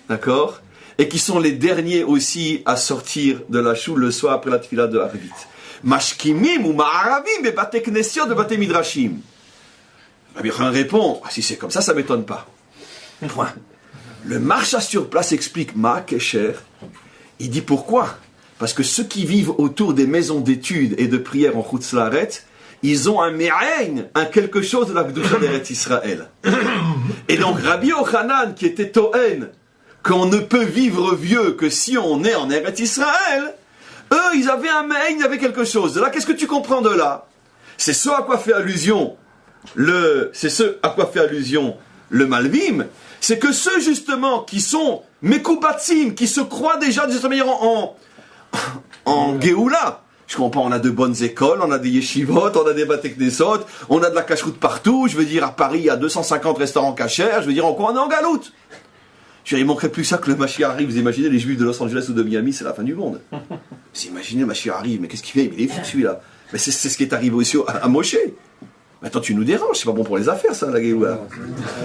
d'accord, et qui sont les derniers aussi à sortir de la choule le soir après la tefila de Harvit. Mashkimim ou ma'aravim et bate knesiot de bate midrashim. Rabbi Yochanan répond, ah, si c'est comme ça, ça m'étonne pas. Point. Le marcha sur place explique Ma Kesher. Il dit pourquoi? Parce que ceux qui vivent autour des maisons d'études et de prière en Chutz La'aretz, ils ont un me'ain, un quelque chose de la Gdusha d'Eretz Israël. Et donc Rabbi Yochanan, qui était Toen, qu'on ne peut vivre vieux que si on est en Eretz Israël, eux, ils avaient un me'ain, ils avaient quelque chose. De là, qu'est-ce que tu comprends de là? C'est ce à quoi fait allusion le Malvim, c'est que ceux justement qui sont Mekubatzim, qui se croient déjà de cette manière en Géoula. Je comprends, on a de bonnes écoles, on a des yeshivot, on a des bateknesot, on a de la cacheroute partout. Je veux dire, à Paris, il y a 250 restaurants cachers. Je veux dire, en quoi on est en galoute? Je veux dire, il manquerait plus que ça que le Mashiach arrive. Vous imaginez les Juifs de Los Angeles ou de Miami, c'est la fin du monde. Vous imaginez le Mashiach arrive, mais qu'est-ce qu'il fait? Il est fou celui-là. Mais c'est ce qui est arrivé aussi à Moshe. Attends, tu nous déranges, c'est pas bon pour les affaires, ça, la Géoula.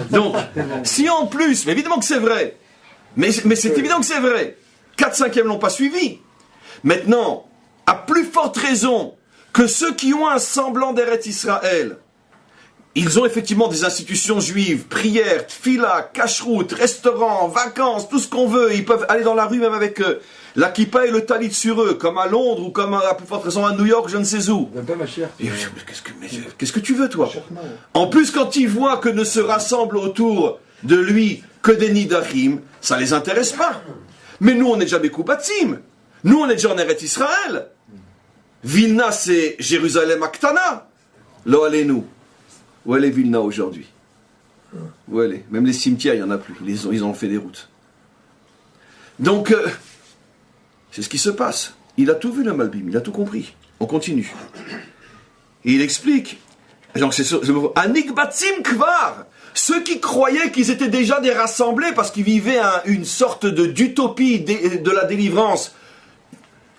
Donc, si en plus, mais évidemment que c'est vrai, mais c'est évident que c'est vrai, 4/5 l'ont pas suivi. Maintenant, à plus forte raison que ceux qui ont un semblant d'Eretz Israël, ils ont effectivement des institutions juives, prières, tfila, cacheroute, restaurants, vacances, tout ce qu'on veut, ils peuvent aller dans la rue même avec la kippa et le talit sur eux, comme à Londres ou comme à plus forte raison à New York, je ne sais où. Qu'est-ce que tu veux, toi? En plus, quand ils voient que ne se rassemblent autour de lui que des Nidachim, ça les intéresse pas. Mais nous, on est déjà Mekubatzim. Nous, on est déjà en Eretz Israël. Vilna, c'est Jérusalem Aktana. Lo allez-nous. Où est Vilna aujourd'hui? Où elle est? Même les cimetières, il n'y en a plus. Ils ont fait des routes. Donc, c'est ce qui se passe. Il a tout vu, le Malbim, il a tout compris. On continue. Et il explique. Donc, c'est Anik Batzim Kvar. Ceux qui croyaient qu'ils étaient déjà des rassemblés parce qu'ils vivaient une sorte d'utopie de la délivrance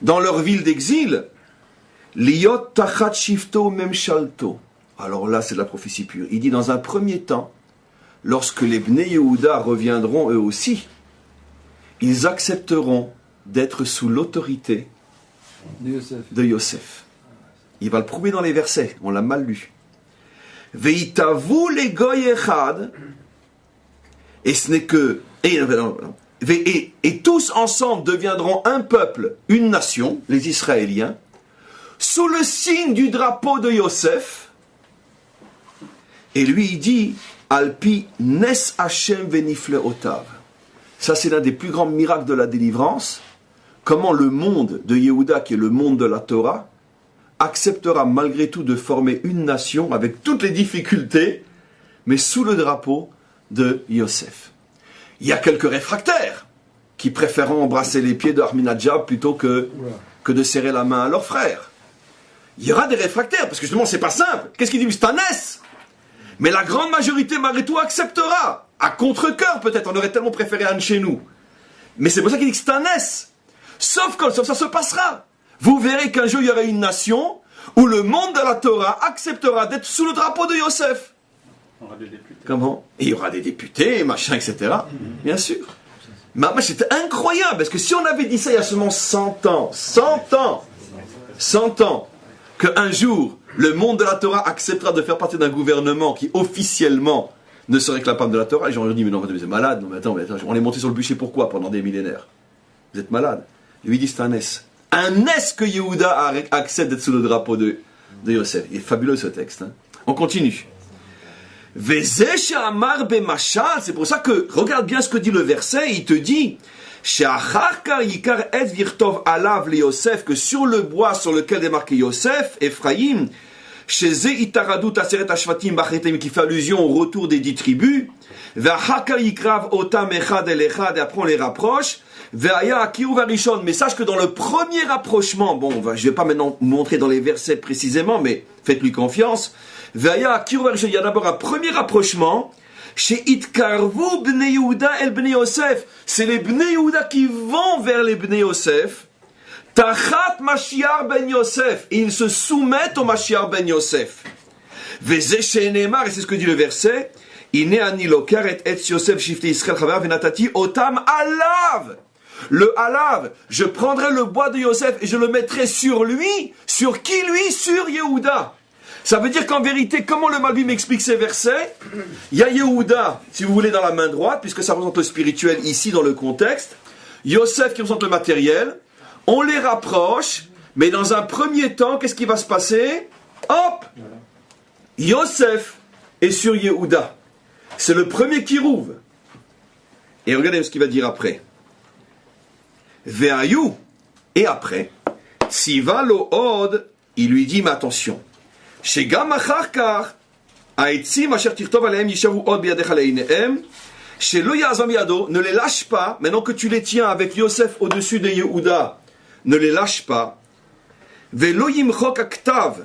dans leur ville d'exil. Liot Tachat Shifto Memshalto. Alors là, c'est de la prophétie pure. Il dit dans un premier temps, lorsque les Bnei Yehuda reviendront eux aussi, ils accepteront d'être sous l'autorité de Yosef. Il va le prouver dans les versets, on l'a mal lu. Veitavu les goy echad, et ce n'est que... Et tous ensemble deviendront un peuple, une nation, les Israéliens, sous le signe du drapeau de Yosef. Et lui, il dit, Alpi Nes Hashem Venifle Otav. Ça, c'est l'un des plus grands miracles de la délivrance, comment le monde de Yehuda, qui est le monde de la Torah, acceptera malgré tout de former une nation avec toutes les difficultés, mais sous le drapeau de Yosef. Il y a quelques réfractaires qui préféreront embrasser les pieds de Ahminadjab plutôt que de serrer la main à leur frère. Il y aura des réfractaires, parce que justement, c'est pas simple. Qu'est-ce qu'il dit? C'est un S. Mais la grande majorité, malgré tout, acceptera. À contre-cœur, peut-être. On aurait tellement préféré un de chez nous. Mais c'est pour ça qu'il dit que c'est un S. Sauf que ça se passera. Vous verrez qu'un jour, il y aura une nation où le monde de la Torah acceptera d'être sous le drapeau de Yosef. Il y aura des députés. Comment? Et il y aura des députés, machin, etc. Bien sûr. Mais c'était incroyable, parce que si on avait dit ça il y a seulement 100 ans, qu'un jour, le monde de la Torah acceptera de faire partie d'un gouvernement qui officiellement ne se réclame pas de la Torah, les gens auraient dit, mais non, vous êtes malade, non, mais attends, on est monté sur le bûcher pourquoi pendant des millénaires? Vous êtes malade. Lui dit, c'est un S. Un S que Yehuda accepte d'être sous le drapeau de Yosef. Il est fabuleux ce texte. Hein. On continue. C'est pour ça que, regarde bien ce que dit le verset, il te dit, que sur le bois sur lequel est marqué Yosef, Ephraïm, qui fait allusion au retour des 10 tribus, et après on les rapproche, mais sache que dans le premier rapprochement, bon, je ne vais pas maintenant vous montrer dans les versets précisément, mais faites-lui confiance, il y a d'abord un premier rapprochement, chez Itkarvu Bnei Yehuda el Bnei Yosef, c'est les Bnei Yehuda qui vont vers les Bnei Yosef, Tachat Mashiach ben Yosef, et ils se soumettent au Mashiach ben Yosef. Veze shenemar, et c'est ce que dit le verset, Ine ani lokar et Yosef shifte Israël chaver venatati otam alav. Le alav, je prendrai le bois de Yosef et je le mettrai sur lui. Sur qui lui? Sur Yehuda. Ça veut dire qu'en vérité, comment le Malbim m'explique ces versets? Il y a Yehuda, si vous voulez, dans la main droite, puisque ça représente le spirituel ici dans le contexte. Yosef qui représente le matériel. On les rapproche, mais dans un premier temps, qu'est-ce qui va se passer? Hop! Yosef est sur Yehuda. C'est le premier qui rouve. Et regardez ce qu'il va dire après. Ve'ayu. Et après, Tziva lo od, il lui dit, mais attention. Shegam acharkar, ha'etzim asher tirtov alehem yishavu od biyadecha leinehem, shelo ya'azam yado, ne les lâche pas, maintenant que tu les tiens avec Yosef au-dessus de Yehuda, ne les lâche pas. Ve'lo yimchok aktav,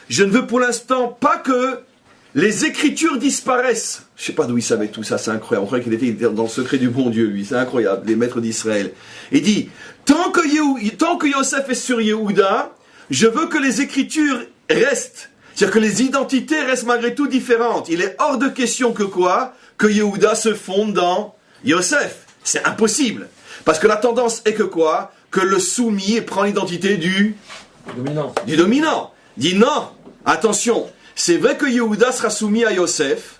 je ne veux pour l'instant pas que les écritures disparaissent. Je ne sais pas d'où il savait tout ça, c'est incroyable. On croyait qu'il était dans le secret du bon Dieu, lui, c'est incroyable, les maîtres d'Israël. Il dit, tant que Yosef est sur Yehuda, je veux que les écritures restent. C'est-à-dire que les identités restent malgré tout différentes. Il est hors de question que quoi? Que Yehuda se fonde dans Yosef. C'est impossible. Parce que la tendance est que quoi? Que le soumis prend l'identité du dominant. Dit non, attention, c'est vrai que Yehuda sera soumis à Yosef,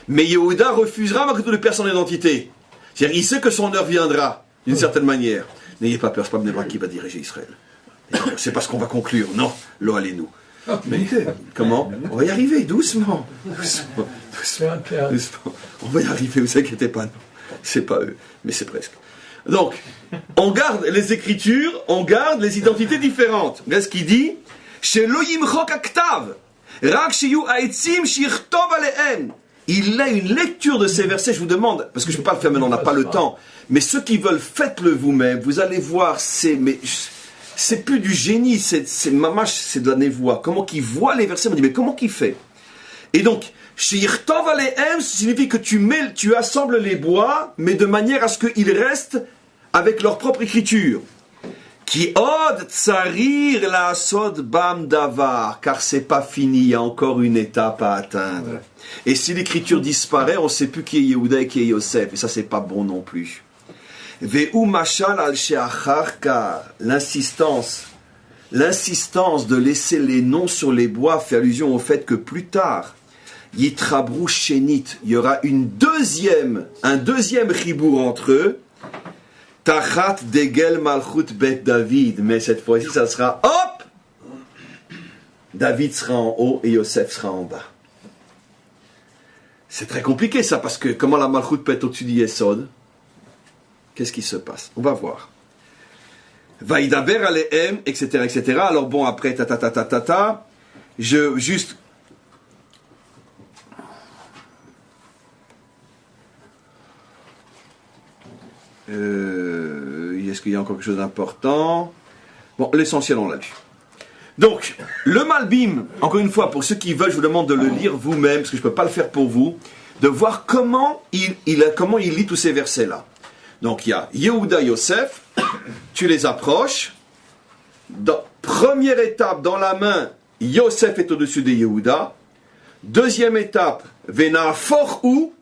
mais Yehuda refusera malgré tout de perdre son identité. C'est-à-dire, il sait que son heure viendra, d'une certaine manière. N'ayez pas peur, c'est pas Bnei Brak qui va diriger Israël. C'est pas ce qu'on va conclure, non, lo allez-nous. Mais comment? On va y arriver, doucement. On va y arriver, vous inquiétez pas, non. C'est pas eux, mais c'est presque. Donc, on garde les écritures, on garde les identités différentes. Regardez ce qu'il dit. Il a une lecture de ces versets, je vous demande, parce que je ne peux pas le faire maintenant, on n'a pas le temps, mais ceux qui veulent, faites-le vous-même, vous allez voir, c'est plus du génie, c'est mamash, c'est de la névoie. Comment qu'il voit les versets, on dit, mais comment qu'il fait? Et donc, Shirtov alehem signifie que tu assembles les bois, mais de manière à ce qu'ils restent avec leur propre écriture. Ki od tsarir la sod bam davar, car c'est pas fini, il y a encore une étape à atteindre. Ouais. Et si l'écriture disparaît, on ne sait plus qui est Yehuda et qui est Yosef, et ça c'est pas bon non plus. Ve'u mashal al she'acharka, l'insistance de laisser les noms sur les bois fait allusion au fait que plus tard, yitrabru shenit, il y aura un deuxième ribour entre eux, Tachat degel malchut bet David, mais cette fois-ci, ça sera hop! David sera en haut et Yosef sera en bas. C'est très compliqué ça, parce que comment la malchut peut être au-dessus du Yesod? Qu'est-ce qui se passe? On va voir. Vaïdaber alehem, etc., etc. Alors bon, après, juste... Est-ce qu'il y a encore quelque chose d'important? Bon, l'essentiel, on l'a vu. Donc, le Malbim, encore une fois, pour ceux qui veulent, je vous demande de le lire vous-même, parce que je ne peux pas le faire pour vous, de voir comment il lit tous ces versets-là. Donc, il y a Yehuda, Yosef, tu les approches. Première étape, dans la main, Yosef est au-dessus de Yehuda. Deuxième étape, Vena Forou,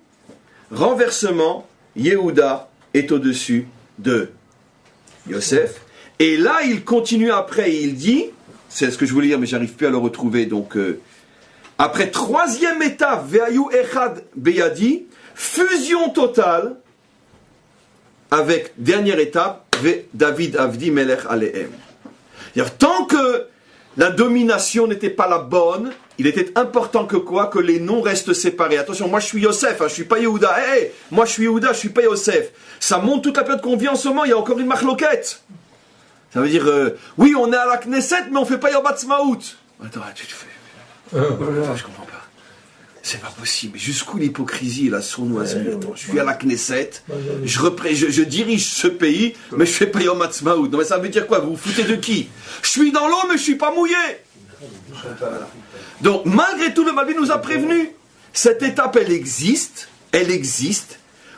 renversement, Yehuda est au-dessus de Yosef. Et là, il continue après, et il dit, c'est ce que je voulais dire, mais j'arrive plus à le retrouver, donc, après troisième étape, Ve'ayu Echad Beyadi, fusion totale, avec dernière étape, David Avdi Melech Alehem. C'est-à-dire, tant que la domination n'était pas la bonne, il était important que quoi? Que les noms restent séparés. Attention, moi je suis Yosef, je suis pas Yehuda. Moi je suis Yehuda, je suis pas Yosef. Ça montre toute la période qu'on vit en ce moment, il y a encore une marloquette. Ça veut dire, oui, on est à la Knesset, mais on fait pas Yom Ha'atzmaut. Attends, tu te fais... Je comprends pas. C'est pas possible. Jusqu'où l'hypocrisie, là, sournois. Attends, je suis à la Knesset, je dirige ce pays, mais je fais pas Yom Ha'atzmaut. Non, mais ça veut dire quoi? Vous vous foutez de qui? Je suis dans l'eau, mais je suis pas mouillé. Voilà. Donc, malgré tout, le Malbim nous a prévenu. Cette étape, elle existe,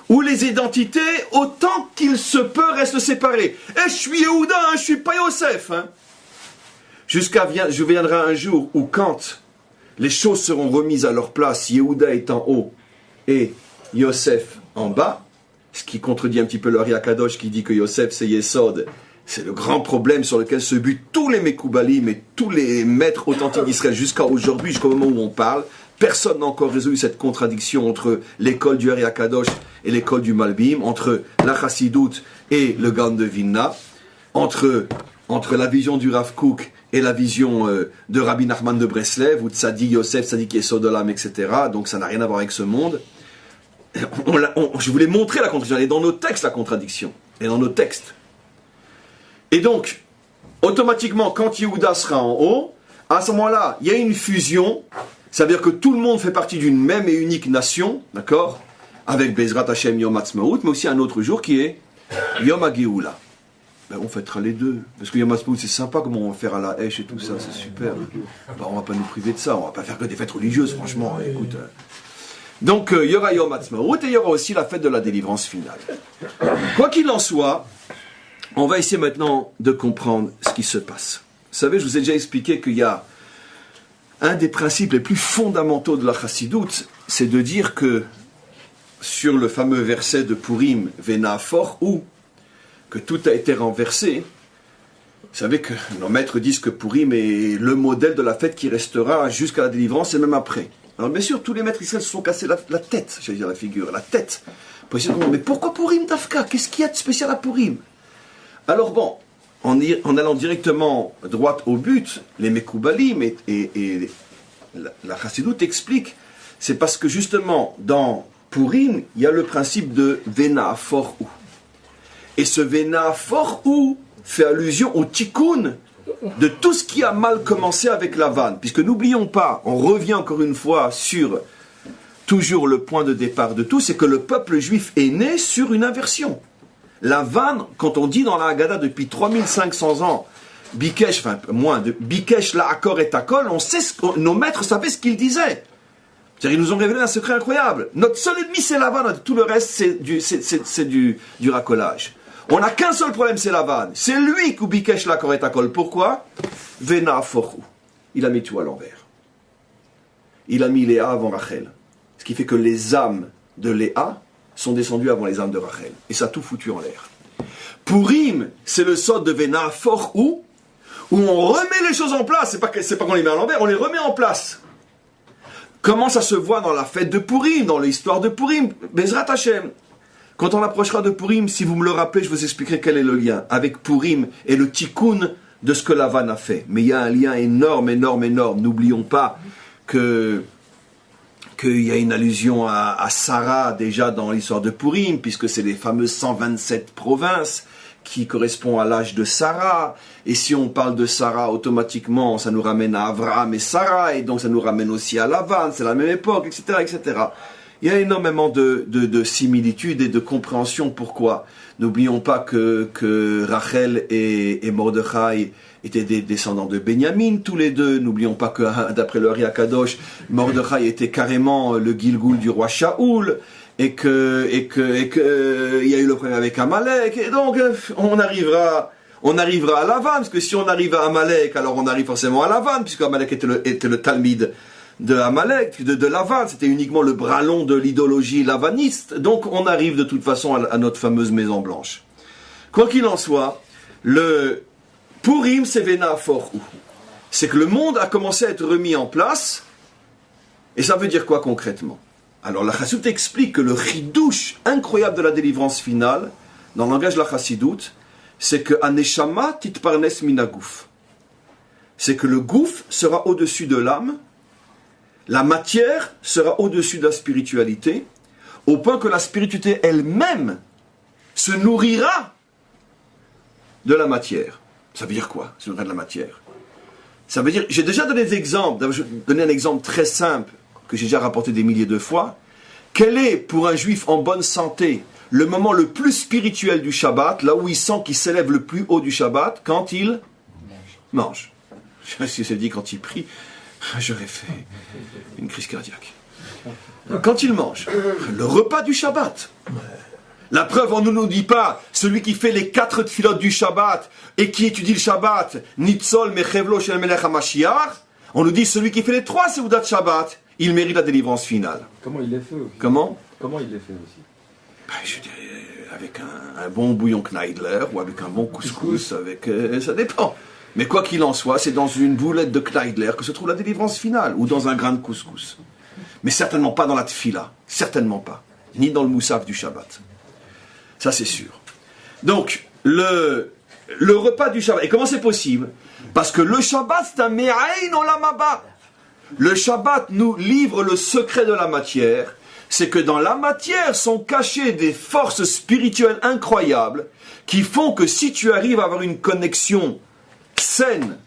où les identités, autant qu'il se peut, restent séparées. Je suis Yehuda, je suis pas Yosef. Je viendrai un jour où, quand les choses seront remises à leur place, Yehuda est en haut et Yosef en bas, ce qui contredit un petit peu le Ari Akadosh qui dit que Yosef c'est Yesod. C'est le grand problème sur lequel se butent tous les Mekoubalim et tous les maîtres authentiques d'Israël jusqu'à aujourd'hui, jusqu'au moment où on parle. Personne n'a encore résolu cette contradiction entre l'école du Ari Akadosh et l'école du Malbim, entre la Chassidoute et le Gaon de Vilna, entre la vision du Rav Kook et la vision de Rabbi Nachman de Breslev, ou Tzadik Yosef, Tzadik Yesod Olam, etc. Donc ça n'a rien à voir avec ce monde. Je voulais montrer la contradiction. Elle est dans nos textes, la contradiction. Elle est dans nos textes. Et donc, automatiquement, quand Yehuda sera en haut, à ce moment-là, il y a une fusion. Ça veut dire que tout le monde fait partie d'une même et unique nation, d'accord? Avec Bezrat Hashem Yom Ha'atzmaut, mais aussi un autre jour qui est Yom HaGeoula. Ben, on fêtera les deux. Parce que Yom Ha'atzmaut, c'est sympa comment on va faire à la Hesh et tout ça, c'est super. Ben, on va pas nous priver de ça, on va pas faire que des fêtes religieuses, franchement, écoute. Donc, il y aura Yom Ha'atzmaut et il y aura aussi la fête de la délivrance finale. Quoi qu'il en soit, on va essayer maintenant de comprendre ce qui se passe. Vous savez, je vous ai déjà expliqué qu'il y a un des principes les plus fondamentaux de la Chassidoute, c'est de dire que sur le fameux verset de Purim, Vena For, où que tout a été renversé, vous savez que nos maîtres disent que Purim est le modèle de la fête qui restera jusqu'à la délivrance et même après. Alors bien sûr, tous les maîtres israéliens se sont cassés la tête, j'allais dire la figure, la tête. Mais pourquoi Purim Dafka? Qu'est-ce qu'il y a de spécial à Purim? Alors bon, en allant directement droit au but, les Mekoubalim et la Chassidoute expliquent, c'est parce que justement, dans Purim, il y a le principe de Vena Forou. Et ce Vena Forou fait allusion au tikkun de tout ce qui a mal commencé avec Lavan. Puisque n'oublions pas, on revient encore une fois sur toujours le point de départ de tout, c'est que le peuple juif est né sur une inversion. Lavan, quand on dit dans la Haggadah depuis 3500 ans, Bikesh, enfin moins, de Bikesh la Akor et Takol, on sait nos maîtres savaient ce qu'ils disaient. C'est-à-dire, ils nous ont révélé un secret incroyable. Notre seul ennemi, c'est Lavan, tout le reste, c'est du racolage. On n'a qu'un seul problème, c'est Lavan. C'est lui qui Bikesh la Akor et Takol. Pourquoi? Vena Forou. Il a mis tout à l'envers. Il a mis Léa avant Rachel. Ce qui fait que les âmes de Léa sont descendues avant les âmes de Rachel. Et ça a tout foutu en l'air. Purim, c'est le sort de Vena Forou, où on remet les choses en place. C'est pas qu'on les met à l'envers, on les remet en place. Comment ça se voit dans la fête de Purim, dans l'histoire de Purim? Bezrat Hashem. Quand on approchera de Purim, si vous me le rappelez, je vous expliquerai quel est le lien avec Purim et le tikkun de ce que Lavan a fait. Mais il y a un lien énorme. N'oublions pas qu'il y a une allusion à Sarah déjà dans l'histoire de Purim, puisque c'est les fameuses 127 provinces qui correspond à l'âge de Sarah. Et si on parle de Sarah, automatiquement, ça nous ramène à Abraham et Sarah, et donc ça nous ramène aussi à Lavan, c'est la même époque, etc., etc. Il y a énormément de similitudes et de compréhension. Pourquoi? N'oublions pas que Rachel et Mordechai étaient des descendants de Benjamin, tous les deux. N'oublions pas que, d'après le Ari Akadosh, Mordechai était carrément le Gilgoul du roi Shaoul, et que il y a eu le problème avec Amalek, et donc on arrivera à Lavan, parce que si on arrive à Amalek, alors on arrive forcément à Lavan, puisque Amalek était le Talmid de Amalek, de Lavan, c'était uniquement le bras long de l'idéologie lavaniste, donc on arrive de toute façon à notre fameuse Maison Blanche. Quoi qu'il en soit, le Purim Sevena Forhu, c'est que le monde a commencé à être remis en place, et ça veut dire quoi concrètement? Alors la Chassidut explique que le chidouche incroyable de la délivrance finale, dans le langage de la Chassidut, c'est que Aneshama titparnes minagouf. C'est que le gouf sera au-dessus de l'âme, la matière sera au-dessus de la spiritualité, au point que la spiritualité elle-même se nourrira de la matière. Ça veut dire quoi, se nourrir de la matière? Ça veut dire, j'ai déjà donné des exemples, je vais donner un exemple très simple, que j'ai déjà rapporté des milliers de fois. Quel est, pour un juif en bonne santé, le moment le plus spirituel du Shabbat, là où il sent qu'il s'élève le plus haut du Shabbat? Quand il mange. Je sais pas si c'est dit quand il prie, j'aurais fait une crise cardiaque. Quand il mange, le repas du Shabbat. La preuve, on ne nous dit pas, celui qui fait les 4 tfilotes du Shabbat et qui étudie le Shabbat, Nitzol Mechevlo Shel Melech HaMashiach, on nous dit celui qui fait les 3 Seudat Shabbat, il mérite la délivrance finale. Comment il les fait aussi? Comment il les fait aussi? Je dirais avec un bon bouillon Kneidler ou avec un bon couscous, avec ça dépend. Mais quoi qu'il en soit, c'est dans une boulette de Kneidler que se trouve la délivrance finale, ou dans un grain de couscous. Mais certainement pas dans la tfila, certainement pas, ni dans le moussaf du Shabbat. Ça c'est sûr. Donc, le repas du Shabbat, et comment c'est possible? Parce que le Shabbat, c'est un me'ain olam haba. Le Shabbat nous livre le secret de la matière, c'est que dans la matière sont cachées des forces spirituelles incroyables qui font que si tu arrives à avoir une connexion saine,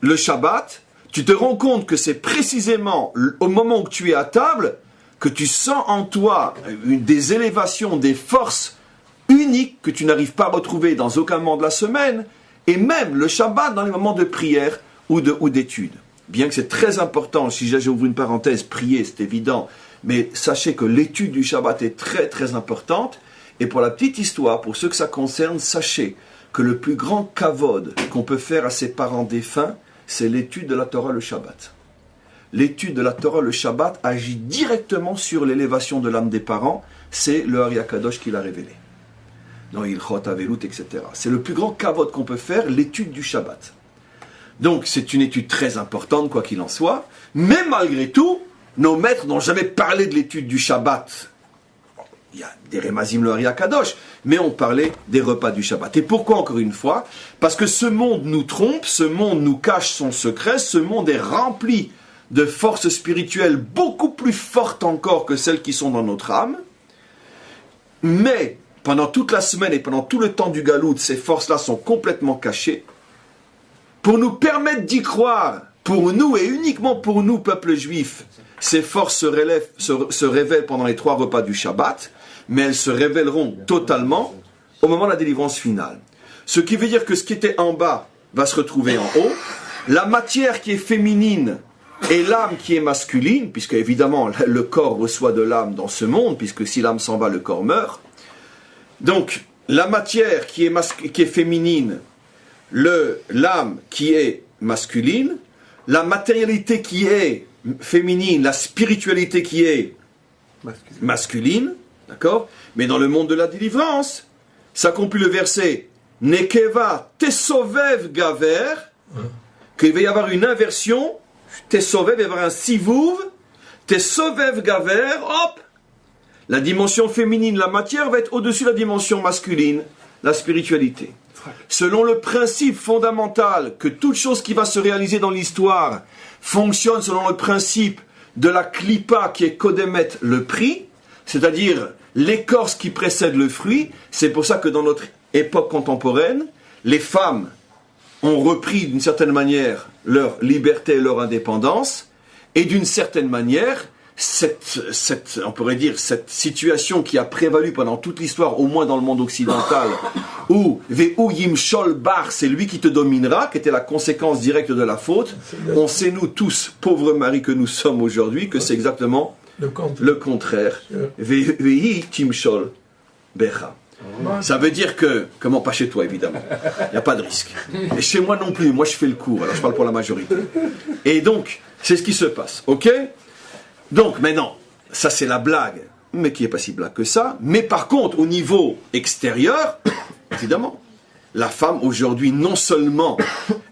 le Shabbat, tu te rends compte que c'est précisément au moment où tu es à table que tu sens en toi des élévations, des forces uniques que tu n'arrives pas à retrouver dans aucun moment de la semaine, et même le Shabbat dans les moments de prière ou d'étude. Bien que c'est très important, si j'ouvre une parenthèse, prier, c'est évident, mais sachez que l'étude du Shabbat est très très importante, et pour la petite histoire, pour ceux que ça concerne, sachez que le plus grand kavod qu'on peut faire à ses parents défunts, c'est l'étude de la Torah le Shabbat. L'étude de la Torah le Shabbat agit directement sur l'élévation de l'âme des parents, c'est le Ari Akadosh qui l'a révélé. Dans Ilchot, Avelut, etc. C'est le plus grand kavod qu'on peut faire, l'étude du Shabbat. Donc c'est une étude très importante, quoi qu'il en soit, mais malgré tout, nos maîtres n'ont jamais parlé de l'étude du Shabbat. Il y a des Remazim le Ari Akadosh, mais on parlait des repas du Shabbat. Et pourquoi, encore une fois? Parce que ce monde nous trompe, ce monde nous cache son secret, ce monde est rempli de forces spirituelles beaucoup plus fortes encore que celles qui sont dans notre âme, mais pendant toute la semaine et pendant tout le temps du Galout, ces forces-là sont complètement cachées, pour nous permettre d'y croire, pour nous et uniquement pour nous, peuple juif, ces forces se révèlent pendant les 3 repas du Shabbat, mais elles se révéleront totalement au moment de la délivrance finale. Ce qui veut dire que ce qui était en bas va se retrouver en haut, la matière qui est féminine et l'âme qui est masculine, puisque évidemment le corps reçoit de l'âme dans ce monde, puisque si l'âme s'en va, le corps meurt. Donc la matière qui est féminine, l'âme qui est masculine, la matérialité qui est féminine, la spiritualité qui est masculine, d'accord? Mais dans le monde de la délivrance, s'accomplit le verset Nekeva tesovev gaver, qu'il va y avoir une inversion, tesovev, il va y avoir un sivouv, tesovev gaver, hop, la dimension féminine, la matière, va être au-dessus de la dimension masculine, la spiritualité. Selon le principe fondamental que toute chose qui va se réaliser dans l'histoire fonctionne selon le principe de la klipa qui est Kodemet le prix, c'est-à-dire l'écorce qui précède le fruit. C'est pour ça que dans notre époque contemporaine, les femmes ont repris d'une certaine manière leur liberté et leur indépendance, et d'une certaine manière, on pourrait dire, cette situation qui a prévalu pendant toute l'histoire, au moins dans le monde occidental, où Ve'u Yimshol Bar, c'est lui qui te dominera, qui était la conséquence directe de la faute. On sait, nous tous, pauvres maris que nous sommes aujourd'hui, que c'est exactement le contraire. Ve'i Timshol Becha. Ça veut dire que, comment, pas chez toi évidemment, il n'y a pas de risque. Et chez moi non plus, moi je fais le cours, alors je parle pour la majorité. Et donc, c'est ce qui se passe, ok? Donc maintenant, ça c'est la blague, mais qui n'est pas si blague que ça. Mais par contre, au niveau extérieur, évidemment, la femme aujourd'hui, non seulement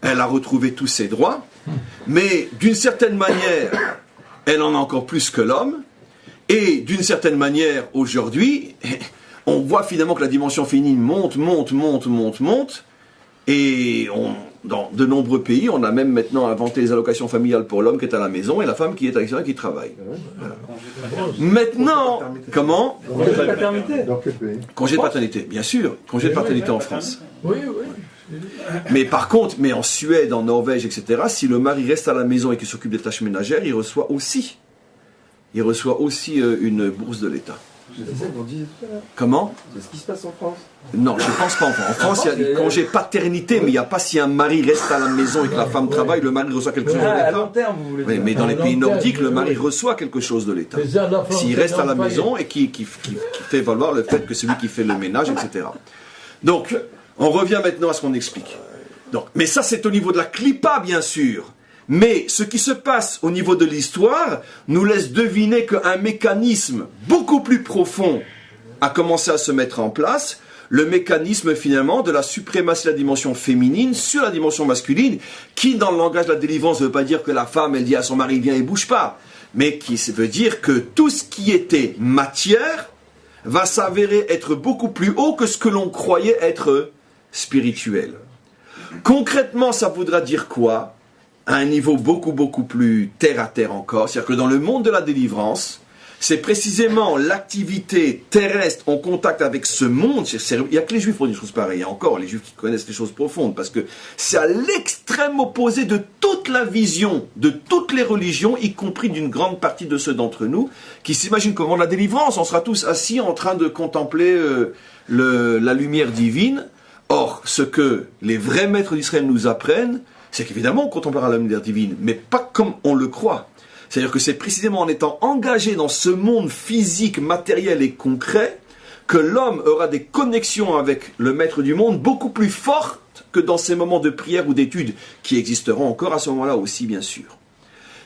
elle a retrouvé tous ses droits, mais d'une certaine manière, elle en a encore plus que l'homme. Et d'une certaine manière, aujourd'hui, on voit finalement que la dimension féminine monte. Et dans de nombreux pays, on a même maintenant inventé les allocations familiales pour l'homme qui est à la maison et la femme qui est à l'extérieur qui travaille. Voilà. Maintenant, comment ? Congé de paternité. Congé de paternité, bien sûr. Congé de paternité en France. Oui. Mais par contre, en Suède, en Norvège, etc., si le mari reste à la maison et qu'il s'occupe des tâches ménagères, il reçoit aussi une bourse de l'État. C'est ça qu'on disait tout à l'heure. Comment ? C'est ce qui se passe en France. Non, je ne pense pas en France. En France, il y a des congés paternité, mais il n'y a pas si un mari reste à la maison et que la femme travaille, le mari reçoit quelque chose de l'État. À long terme, vous voulez dire. Mais dans les pays nordiques, le mari reçoit quelque chose de l'État. S'il reste à la maison et qui fait valoir le fait que c'est lui qui fait le ménage, etc. Donc, on revient maintenant à ce qu'on explique. Donc, mais ça, c'est au niveau de la clipa, bien sûr. Mais ce qui se passe au niveau de l'histoire nous laisse deviner qu'un mécanisme beaucoup plus profond a commencé à se mettre en place, le mécanisme finalement de la suprématie de la dimension féminine sur la dimension masculine, qui dans le langage de la délivrance ne veut pas dire que la femme elle dit à son mari viens et bouge pas, mais qui veut dire que tout ce qui était matière va s'avérer être beaucoup plus haut que ce que l'on croyait être spirituel. Concrètement, ça voudra dire quoi ? À un niveau beaucoup plus terre à terre encore, c'est-à-dire que dans le monde de la délivrance, c'est précisément l'activité terrestre en contact avec ce monde. Il n'y a que les juifs qui font des choses pareilles, il y a encore les juifs qui connaissent les choses profondes, parce que c'est à l'extrême opposé de toute la vision de toutes les religions, y compris d'une grande partie de ceux d'entre nous, qui s'imaginent qu'au moment de la délivrance, on sera tous assis en train de contempler la lumière divine. Or, ce que les vrais maîtres d'Israël nous apprennent, c'est qu'évidemment on contemplera la lumière divine, mais pas comme on le croit. C'est-à-dire que c'est précisément en étant engagé dans ce monde physique, matériel et concret, que l'homme aura des connexions avec le maître du monde beaucoup plus fortes que dans ces moments de prière ou d'étude, qui existeront encore à ce moment-là aussi, bien sûr.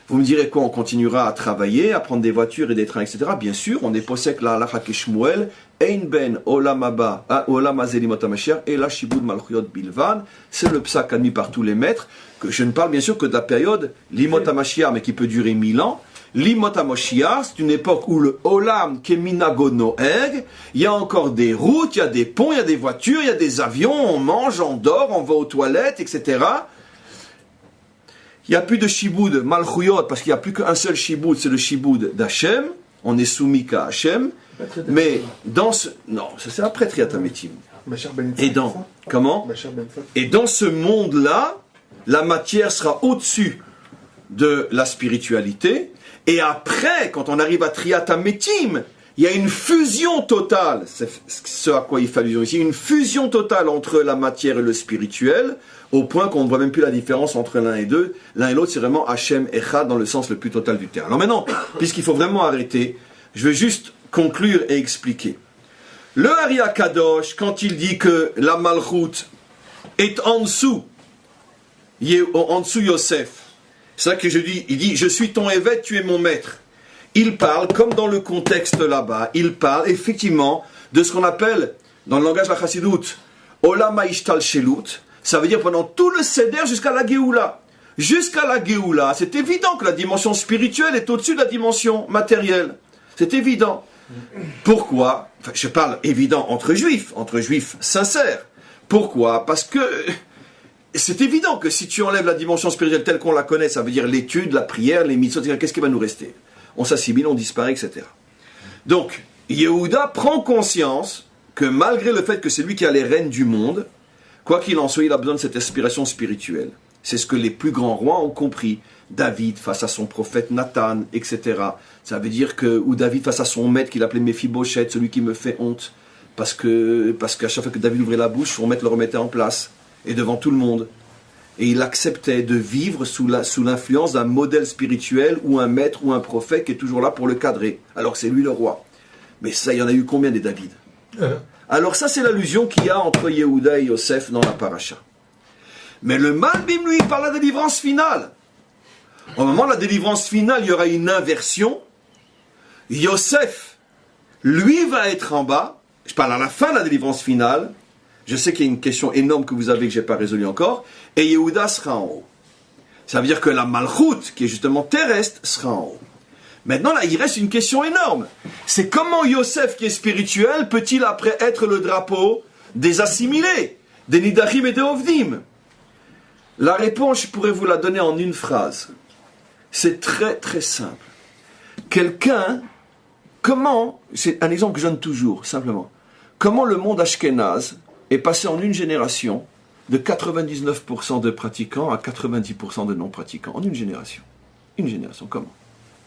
Vous me direz quoi, on continuera à travailler, à prendre des voitures et des trains, etc. Bien sûr, on est possèque la halacha keshmuel, ein ben olam haba, olam hazeh limot hamashiach, et la shibud malchuyot bilvan. C'est le psak admis par tous les maîtres, que je ne parle bien sûr que de la période limot hamashiach, mais qui peut durer 1000 ans. Limot hamashiach, c'est une époque où le olam keminago noeg, il y a encore des routes, il y a des ponts, il y a des voitures, il y a des avions, on mange, on dort, on va aux toilettes, etc. Il n'y a plus de shiboud malchuyot, parce qu'il n'y a plus qu'un seul shiboud, c'est le shiboud d'Hachem. On est soumis qu'à Hachem. Mais dans ce... Non, ça c'est après Triat HaMetim. Et dans... Comment ? Et dans ce monde-là, la matière sera au-dessus de la spiritualité. Et après, quand on arrive à Triat HaMetim, il y a une fusion totale. C'est ce à quoi il fait allusion ici. Une fusion totale entre la matière et le spirituel, au point qu'on ne voit même plus la différence entre l'un et deux. L'un et l'autre, c'est vraiment Hachem Echad dans le sens le plus total du terme. Alors maintenant, puisqu'il faut vraiment arrêter, je vais juste conclure et expliquer. Le Ari HaKadosh, quand il dit que la Malchut est en dessous Yosef, c'est ça que je dis, il dit, je suis ton évêque, tu es mon maître. Il parle, comme dans le contexte là-bas, il parle effectivement de ce qu'on appelle, dans le langage de la Chassidoute, Olam HaIshtal Shelut. Ça veut dire pendant tout le Seder jusqu'à la Géoula. Jusqu'à la Géoula, c'est évident que la dimension spirituelle est au-dessus de la dimension matérielle. C'est évident. Pourquoi ? Enfin, je parle évident entre juifs sincères. Pourquoi ? Parce que c'est évident que si tu enlèves la dimension spirituelle telle qu'on la connaît, ça veut dire l'étude, la prière, les mitzvot, qu'est-ce qui va nous rester ? On s'assimile, on disparaît, etc. Donc, Yehuda prend conscience que malgré le fait que c'est lui qui a les rênes du monde, quoi qu'il en soit, il a besoin de cette aspiration spirituelle. C'est ce que les plus grands rois ont compris. David face à son prophète Nathan, etc. Ça veut dire que, ou David face à son maître qu'il appelait Méphibosheth, celui qui me fait honte. Parce qu'à chaque fois que David ouvrait la bouche, son maître le remettait en place. Et devant tout le monde. Et il acceptait de vivre sous l'influence d'un modèle spirituel ou un maître ou un prophète qui est toujours là pour le cadrer. Alors que c'est lui le roi. Mais ça, il y en a eu combien des David? Alors ça, c'est l'allusion qu'il y a entre Yehuda et Yosef dans la paracha. Mais le Malbim, lui, parle de la délivrance finale. Au moment de la délivrance finale, il y aura une inversion. Yosef, lui, va être en bas. Je parle à la fin de la délivrance finale. Je sais qu'il y a une question énorme que vous avez que je n'ai pas résolue encore. Et Yehuda sera en haut. Ça veut dire que la Malchut, qui est justement terrestre, sera en haut. Maintenant, là, il reste une question énorme. C'est comment Yosef, qui est spirituel, peut-il après être le drapeau des assimilés, des Nidachim et des Ovdim? La réponse, je pourrais vous la donner en une phrase. C'est très très simple. C'est un exemple que je donne toujours, simplement. Comment le monde ashkénaze est passé en une génération de 99% de pratiquants à 90% de non-pratiquants. En une génération. Une génération, comment?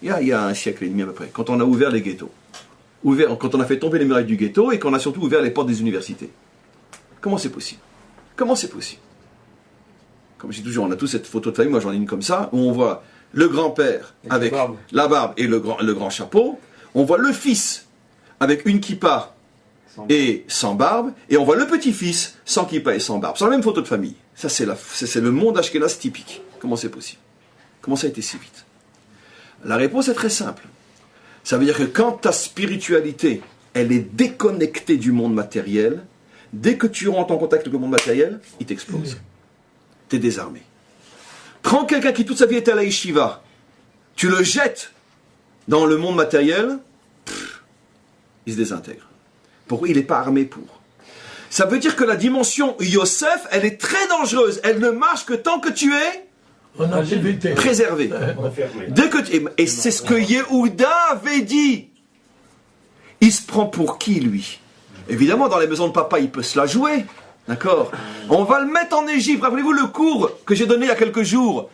Il y a un siècle et demi à peu près, quand on a ouvert les ghettos. Quand on a fait tomber les murailles du ghetto et qu'on a surtout ouvert les portes des universités. Comment c'est possible? Comment c'est possible? Comme je dis toujours, on a tous cette photo de famille, moi j'en ai une comme ça, où on voit le grand-père avec la barbe et le grand chapeau, on voit le fils avec une kippa et sans barbe, et on voit le petit-fils sans kippa et sans barbe. C'est la même photo de famille. Ça, c'est le monde ashkénaze typique. Comment c'est possible? Comment ça a été si vite? La réponse est très simple. Ça veut dire que quand ta spiritualité, elle est déconnectée du monde matériel, dès que tu rentres en contact avec le monde matériel, il t'explose. T'es désarmé. Prends quelqu'un qui toute sa vie était à la yeshiva, tu le jettes dans le monde matériel, il se désintègre. Pourquoi? Il n'est pas armé pour. Ça veut dire que la dimension Yosef, elle est très dangereuse. Elle ne marche que tant que tu es préservé. Et c'est ce que Yehuda avait dit. Il se prend pour qui, lui? Évidemment, dans les maisons de papa, il peut se la jouer. D'accord? On va le mettre en Égypte. Rappelez-vous le cours que j'ai donné il y a quelques jours.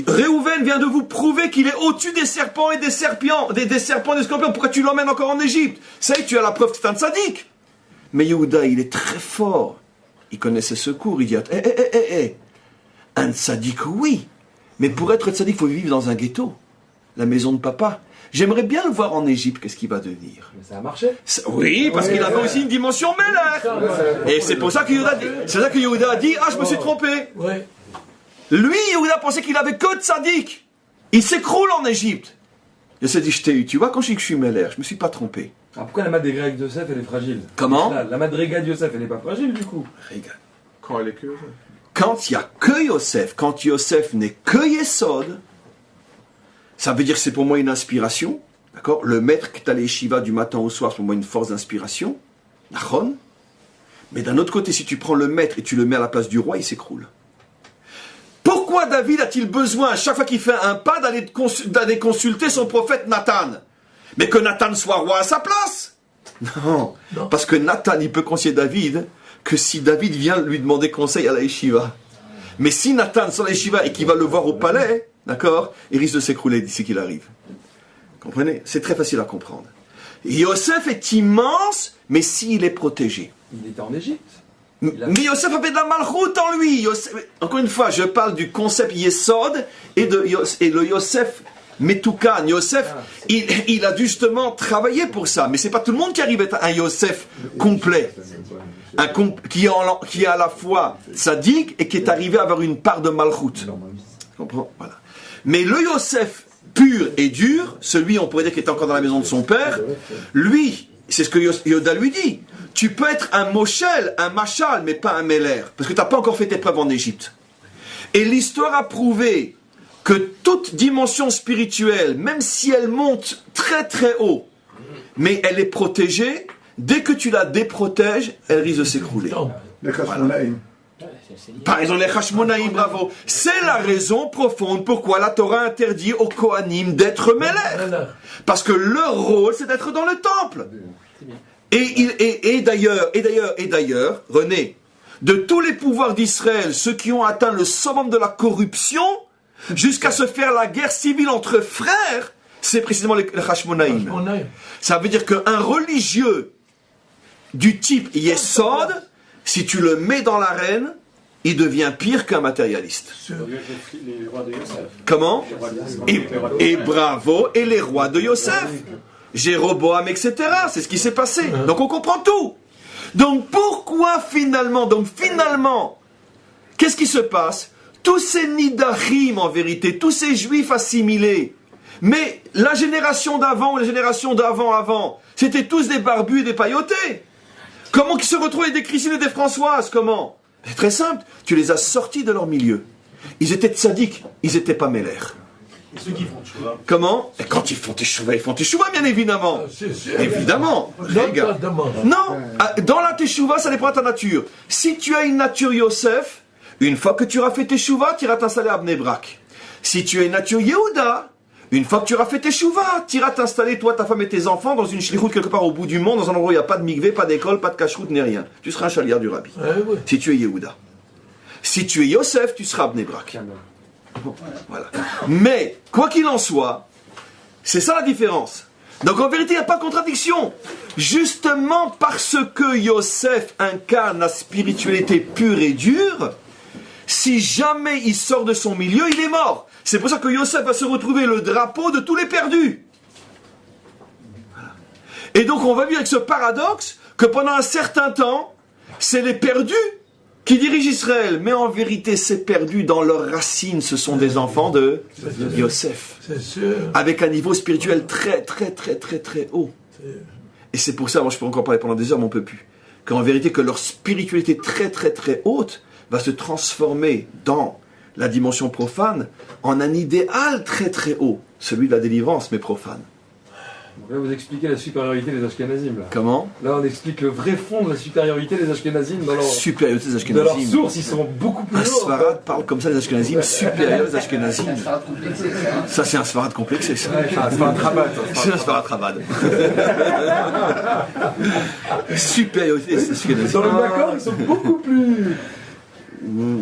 Réhouven vient de vous prouver qu'il est au-dessus des serpents et des serpents, des serpents et des scorpions. Pourquoi tu l'emmènes encore en Égypte? Ça y est, tu as la preuve que c'est un tzaddik. Mais Yehuda, il est très fort. Il connaissait ce cours. Il dit, un tzaddik, oui. Mais pour être tzaddik, il faut vivre dans un ghetto. La maison de papa. J'aimerais bien le voir en Égypte, qu'est-ce qu'il va devenir. Mais ça a marché. Oui, parce qu'il avait aussi une dimension mêlée. Et c'est pour ça que Yehuda a dit, je me suis trompé. Ouais. Lui, Yehuda pensait qu'il avait que tzaddik. Il s'écroule en Égypte. Il s'est dit, je t'ai eu. Tu vois, quand je dis que je suis mêlé, je me suis pas trompé. Alors pourquoi la madriga de Yosef, elle est fragile? Comment? La madriga de Yosef, elle n'est pas fragile du coup. Regarde. Quand elle est que Yosef. Quand il n'y a que Yosef, quand Yosef n'est que Yesod, ça veut dire que c'est pour moi une inspiration. D'accord? Le maître qui est allé Shiva du matin au soir, c'est pour moi une force d'inspiration. Nachon. Mais d'un autre côté, si tu prends le maître et tu le mets à la place du roi, il s'écroule. Pourquoi David a-t-il besoin, à chaque fois qu'il fait un pas, d'aller consulter son prophète Nathan? Mais que Nathan soit roi à sa place? Non. Parce que Nathan, il peut conseiller David que si David vient lui demander conseil à la yeshiva. Mais si Nathan sort à la yeshiva et qu'il va le voir au palais, d'accord, il risque de s'écrouler d'ici qu'il arrive. Comprenez? C'est très facile à comprendre. Yosef est immense, mais s'il est protégé. Il était en Égypte. Mais Yosef avait de la malchoute en lui. Encore une fois, je parle du concept Yesod et le Yosef Metoukan. Yosef, il a justement travaillé pour ça. Mais c'est pas tout le monde qui arrive à être un Yosef complet. Qui est à la fois sadique et qui est arrivé à avoir une part de malchoute. Tu comprends? Voilà. Mais le Yosef pur et dur, celui, on pourrait dire, qui est encore dans la maison de son père, lui, c'est ce que Yehuda lui dit. Tu peux être un Moshel, un Machal, mais pas un Meller, parce que tu n'as pas encore fait tes preuves en Égypte. Et l'histoire a prouvé que toute dimension spirituelle, même si elle monte très très haut, mais elle est protégée, dès que tu la déprotèges, elle risque de s'écrouler. Voilà. Par exemple, les Hashmonaïm, bravo. C'est la raison profonde pourquoi la Torah interdit aux Kohanim d'être Melech. Parce que leur rôle, c'est d'être dans le temple. Et d'ailleurs, René, de tous les pouvoirs d'Israël, ceux qui ont atteint le summum de la corruption, jusqu'à se faire la guerre civile entre frères, c'est précisément les Hashmonaïm. Ça veut dire qu'un religieux du type Yesod, si tu le mets dans l'arène, il devient pire qu'un matérialiste. Les rois de Yosef. Comment ? Et bravo, et les rois de Yosef. Jéroboam, etc. C'est ce qui s'est passé. Donc on comprend tout. Donc pourquoi finalement, qu'est-ce qui se passe ? Tous ces Nidachim, en vérité, tous ces Juifs assimilés, mais la génération d'avant ou la génération d'avant, c'était tous des barbus et des paillotés. Comment qu'ils se retrouvent avec des Christine et des Françoises ? Comment ? C'est très simple, tu les as sortis de leur milieu. Ils étaient tzadiks, ils n'étaient pas mélères. Et ceux qui font tchouva. Comment ? Et quand ils font teshuva, bien évidemment. Évidemment. Non, dans la teshuva, ça dépend de ta nature. Si tu as une nature Yosef, une fois que tu auras fait teshuva, tu iras t'installer à Bnei Brak. Si tu as une nature Yehuda, une fois que tu auras fait teshuva, tu iras t'installer, toi, ta femme et tes enfants, dans une shlichut quelque part au bout du monde, dans un endroit où il n'y a pas de mikvé, pas d'école, pas de kashrut, ni rien. Tu seras un chaliard du rabbi. Si tu es Yehuda. Si tu es Yosef, tu seras à Bnei Brak. Voilà. Mais, quoi qu'il en soit, c'est ça la différence. Donc en vérité, il n'y a pas de contradiction. Justement parce que Yosef incarne la spiritualité pure et dure, si jamais il sort de son milieu, il est mort. C'est pour ça que Yosef va se retrouver le drapeau de tous les perdus. Voilà. Et donc on va vivre avec ce paradoxe que pendant un certain temps, c'est les perdus qui dirigent Israël. Mais en vérité, ces perdus, dans leurs racines, ce sont des enfants de Yosef. Avec un niveau spirituel très, très, très, très, très haut. Et c'est pour ça, moi je peux encore parler pendant des heures, mais on ne peut plus. Qu'en vérité, que leur spiritualité très, très, très haute va se transformer dans la dimension profane en un idéal très, très haut. Celui de la délivrance, mais profane. Donc là, vous expliquez la supériorité des Ashkenazim. Là. Comment ? Là, on explique le vrai fond de la supériorité des Ashkenazim dans leur... Supériorité des Ashkenazim. De leur source, ils sont beaucoup plus Un lourds. Sfarad parle comme ça des Ashkenazim, supérieur aux Ashkenazim. Ça, c'est un Sfarad complexé, ça. C'est un Sfarad. C'est un Sfarad Rabat. Supériorité des Ashkenazim. Dans le D'accord, ils sont beaucoup plus...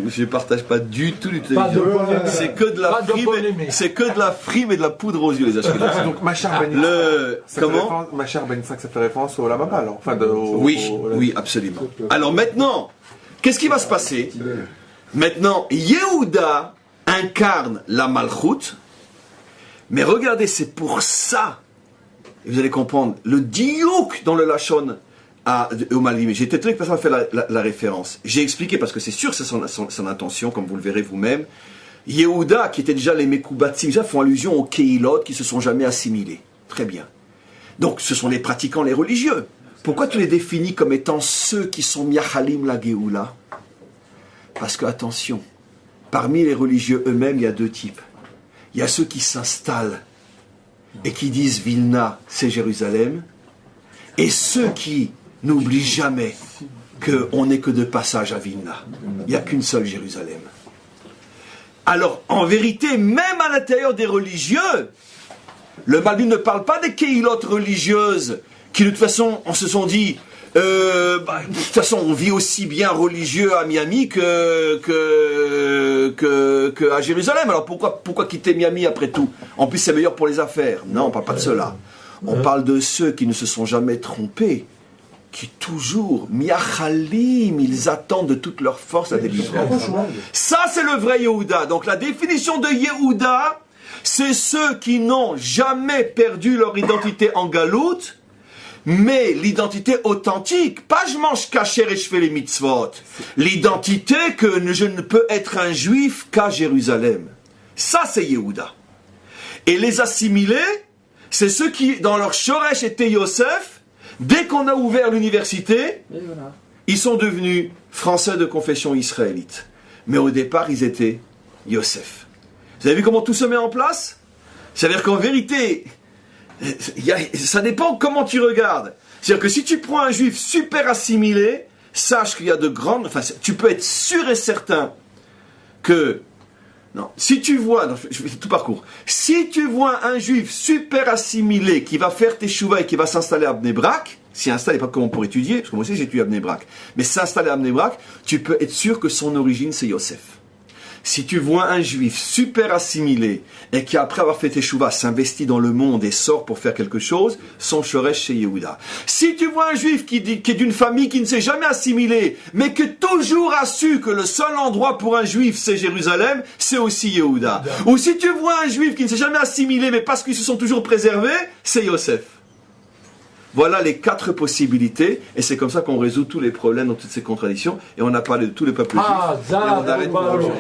Je ne partage pas du tout. C'est que de la frime et de la poudre aux yeux, les Ashkenazim. Donc, ma chère Ben Yitzhak, ça fait référence au Lamapa, alors. Enfin, oui, absolument. Alors maintenant, qu'est-ce qui va se passer ? Maintenant, Yehuda incarne la Malchut, mais regardez, c'est pour ça, et vous allez comprendre, le diouk dans le Lachon au Malvim. J'ai été étonné que personne n'a fait la référence. J'ai expliqué, parce que c'est sûr que c'est son intention, comme vous le verrez vous-même. Yehuda, qui étaient déjà les Mekoubatim, déjà font allusion aux Keilot qui ne se sont jamais assimilés. Très bien. Donc, ce sont les pratiquants, les religieux. Pourquoi tu les définis comme étant ceux qui sont Miachalim la Geoula ? Parce que, attention, parmi les religieux eux-mêmes, il y a deux types. Il y a ceux qui s'installent et qui disent Vilna, c'est Jérusalem, et ceux qui n'oublient jamais qu'on n'est que de passage à Vilna. Il n'y a qu'une seule Jérusalem. Alors, en vérité, même à l'intérieur des religieux, le Malbim ne parle pas des Keilot religieuses qui, de toute façon, on se sont dit de toute façon, on vit aussi bien religieux à Miami que à Jérusalem. Alors pourquoi quitter Miami après tout ? En plus, c'est meilleur pour les affaires. Non, on ne parle pas de cela. On parle de ceux qui ne se sont jamais trompés, qui toujours, miachalim, ils attendent de toute leur force la délivrance. Ça, c'est le vrai Yehuda. Donc la définition de Yehuda, c'est ceux qui n'ont jamais perdu leur identité en galoute, mais l'identité authentique, pas je mange kasher et je fais les mitzvot. L'identité que je ne peux être un juif qu'à Jérusalem. Ça, c'est Yehuda. Et les assimilés, c'est ceux qui, dans leur shoresh, étaient Yosef. Dès qu'on a ouvert l'université, ils sont devenus français de confession israélite. Mais au départ, ils étaient Yosef. Vous avez vu comment tout se met en place ? C'est-à-dire qu'en vérité, ça dépend comment tu regardes. C'est-à-dire que si tu prends un juif super assimilé, sache qu'il y a de grandes... Enfin, tu peux être sûr et certain que... Non, si tu vois... Non, je fais tout parcours. Si tu vois un juif super assimilé qui va faire teshuva et qui va s'installer à Bnei Brak, s'il installe, pas comment pour étudier, parce que moi aussi j'ai étudié à Bnei Brak, mais s'installer à Bnei Brak, tu peux être sûr que son origine c'est Yosef. Si tu vois un juif super assimilé et qui après avoir fait teshuva s'investit dans le monde et sort pour faire quelque chose, son shoresh c'est Yehuda. Si tu vois un juif qui est d'une famille qui ne s'est jamais assimilé, mais qui toujours a su que le seul endroit pour un juif c'est Jérusalem, c'est aussi Yehuda. Ou si tu vois un juif qui ne s'est jamais assimilé, mais parce qu'ils se sont toujours préservés, c'est Yosef. Voilà les 4 possibilités, et c'est comme ça qu'on résout tous les problèmes dans toutes ces contradictions, et on a parlé de tous les peuples juifs, et on arrête pour aujourd'hui.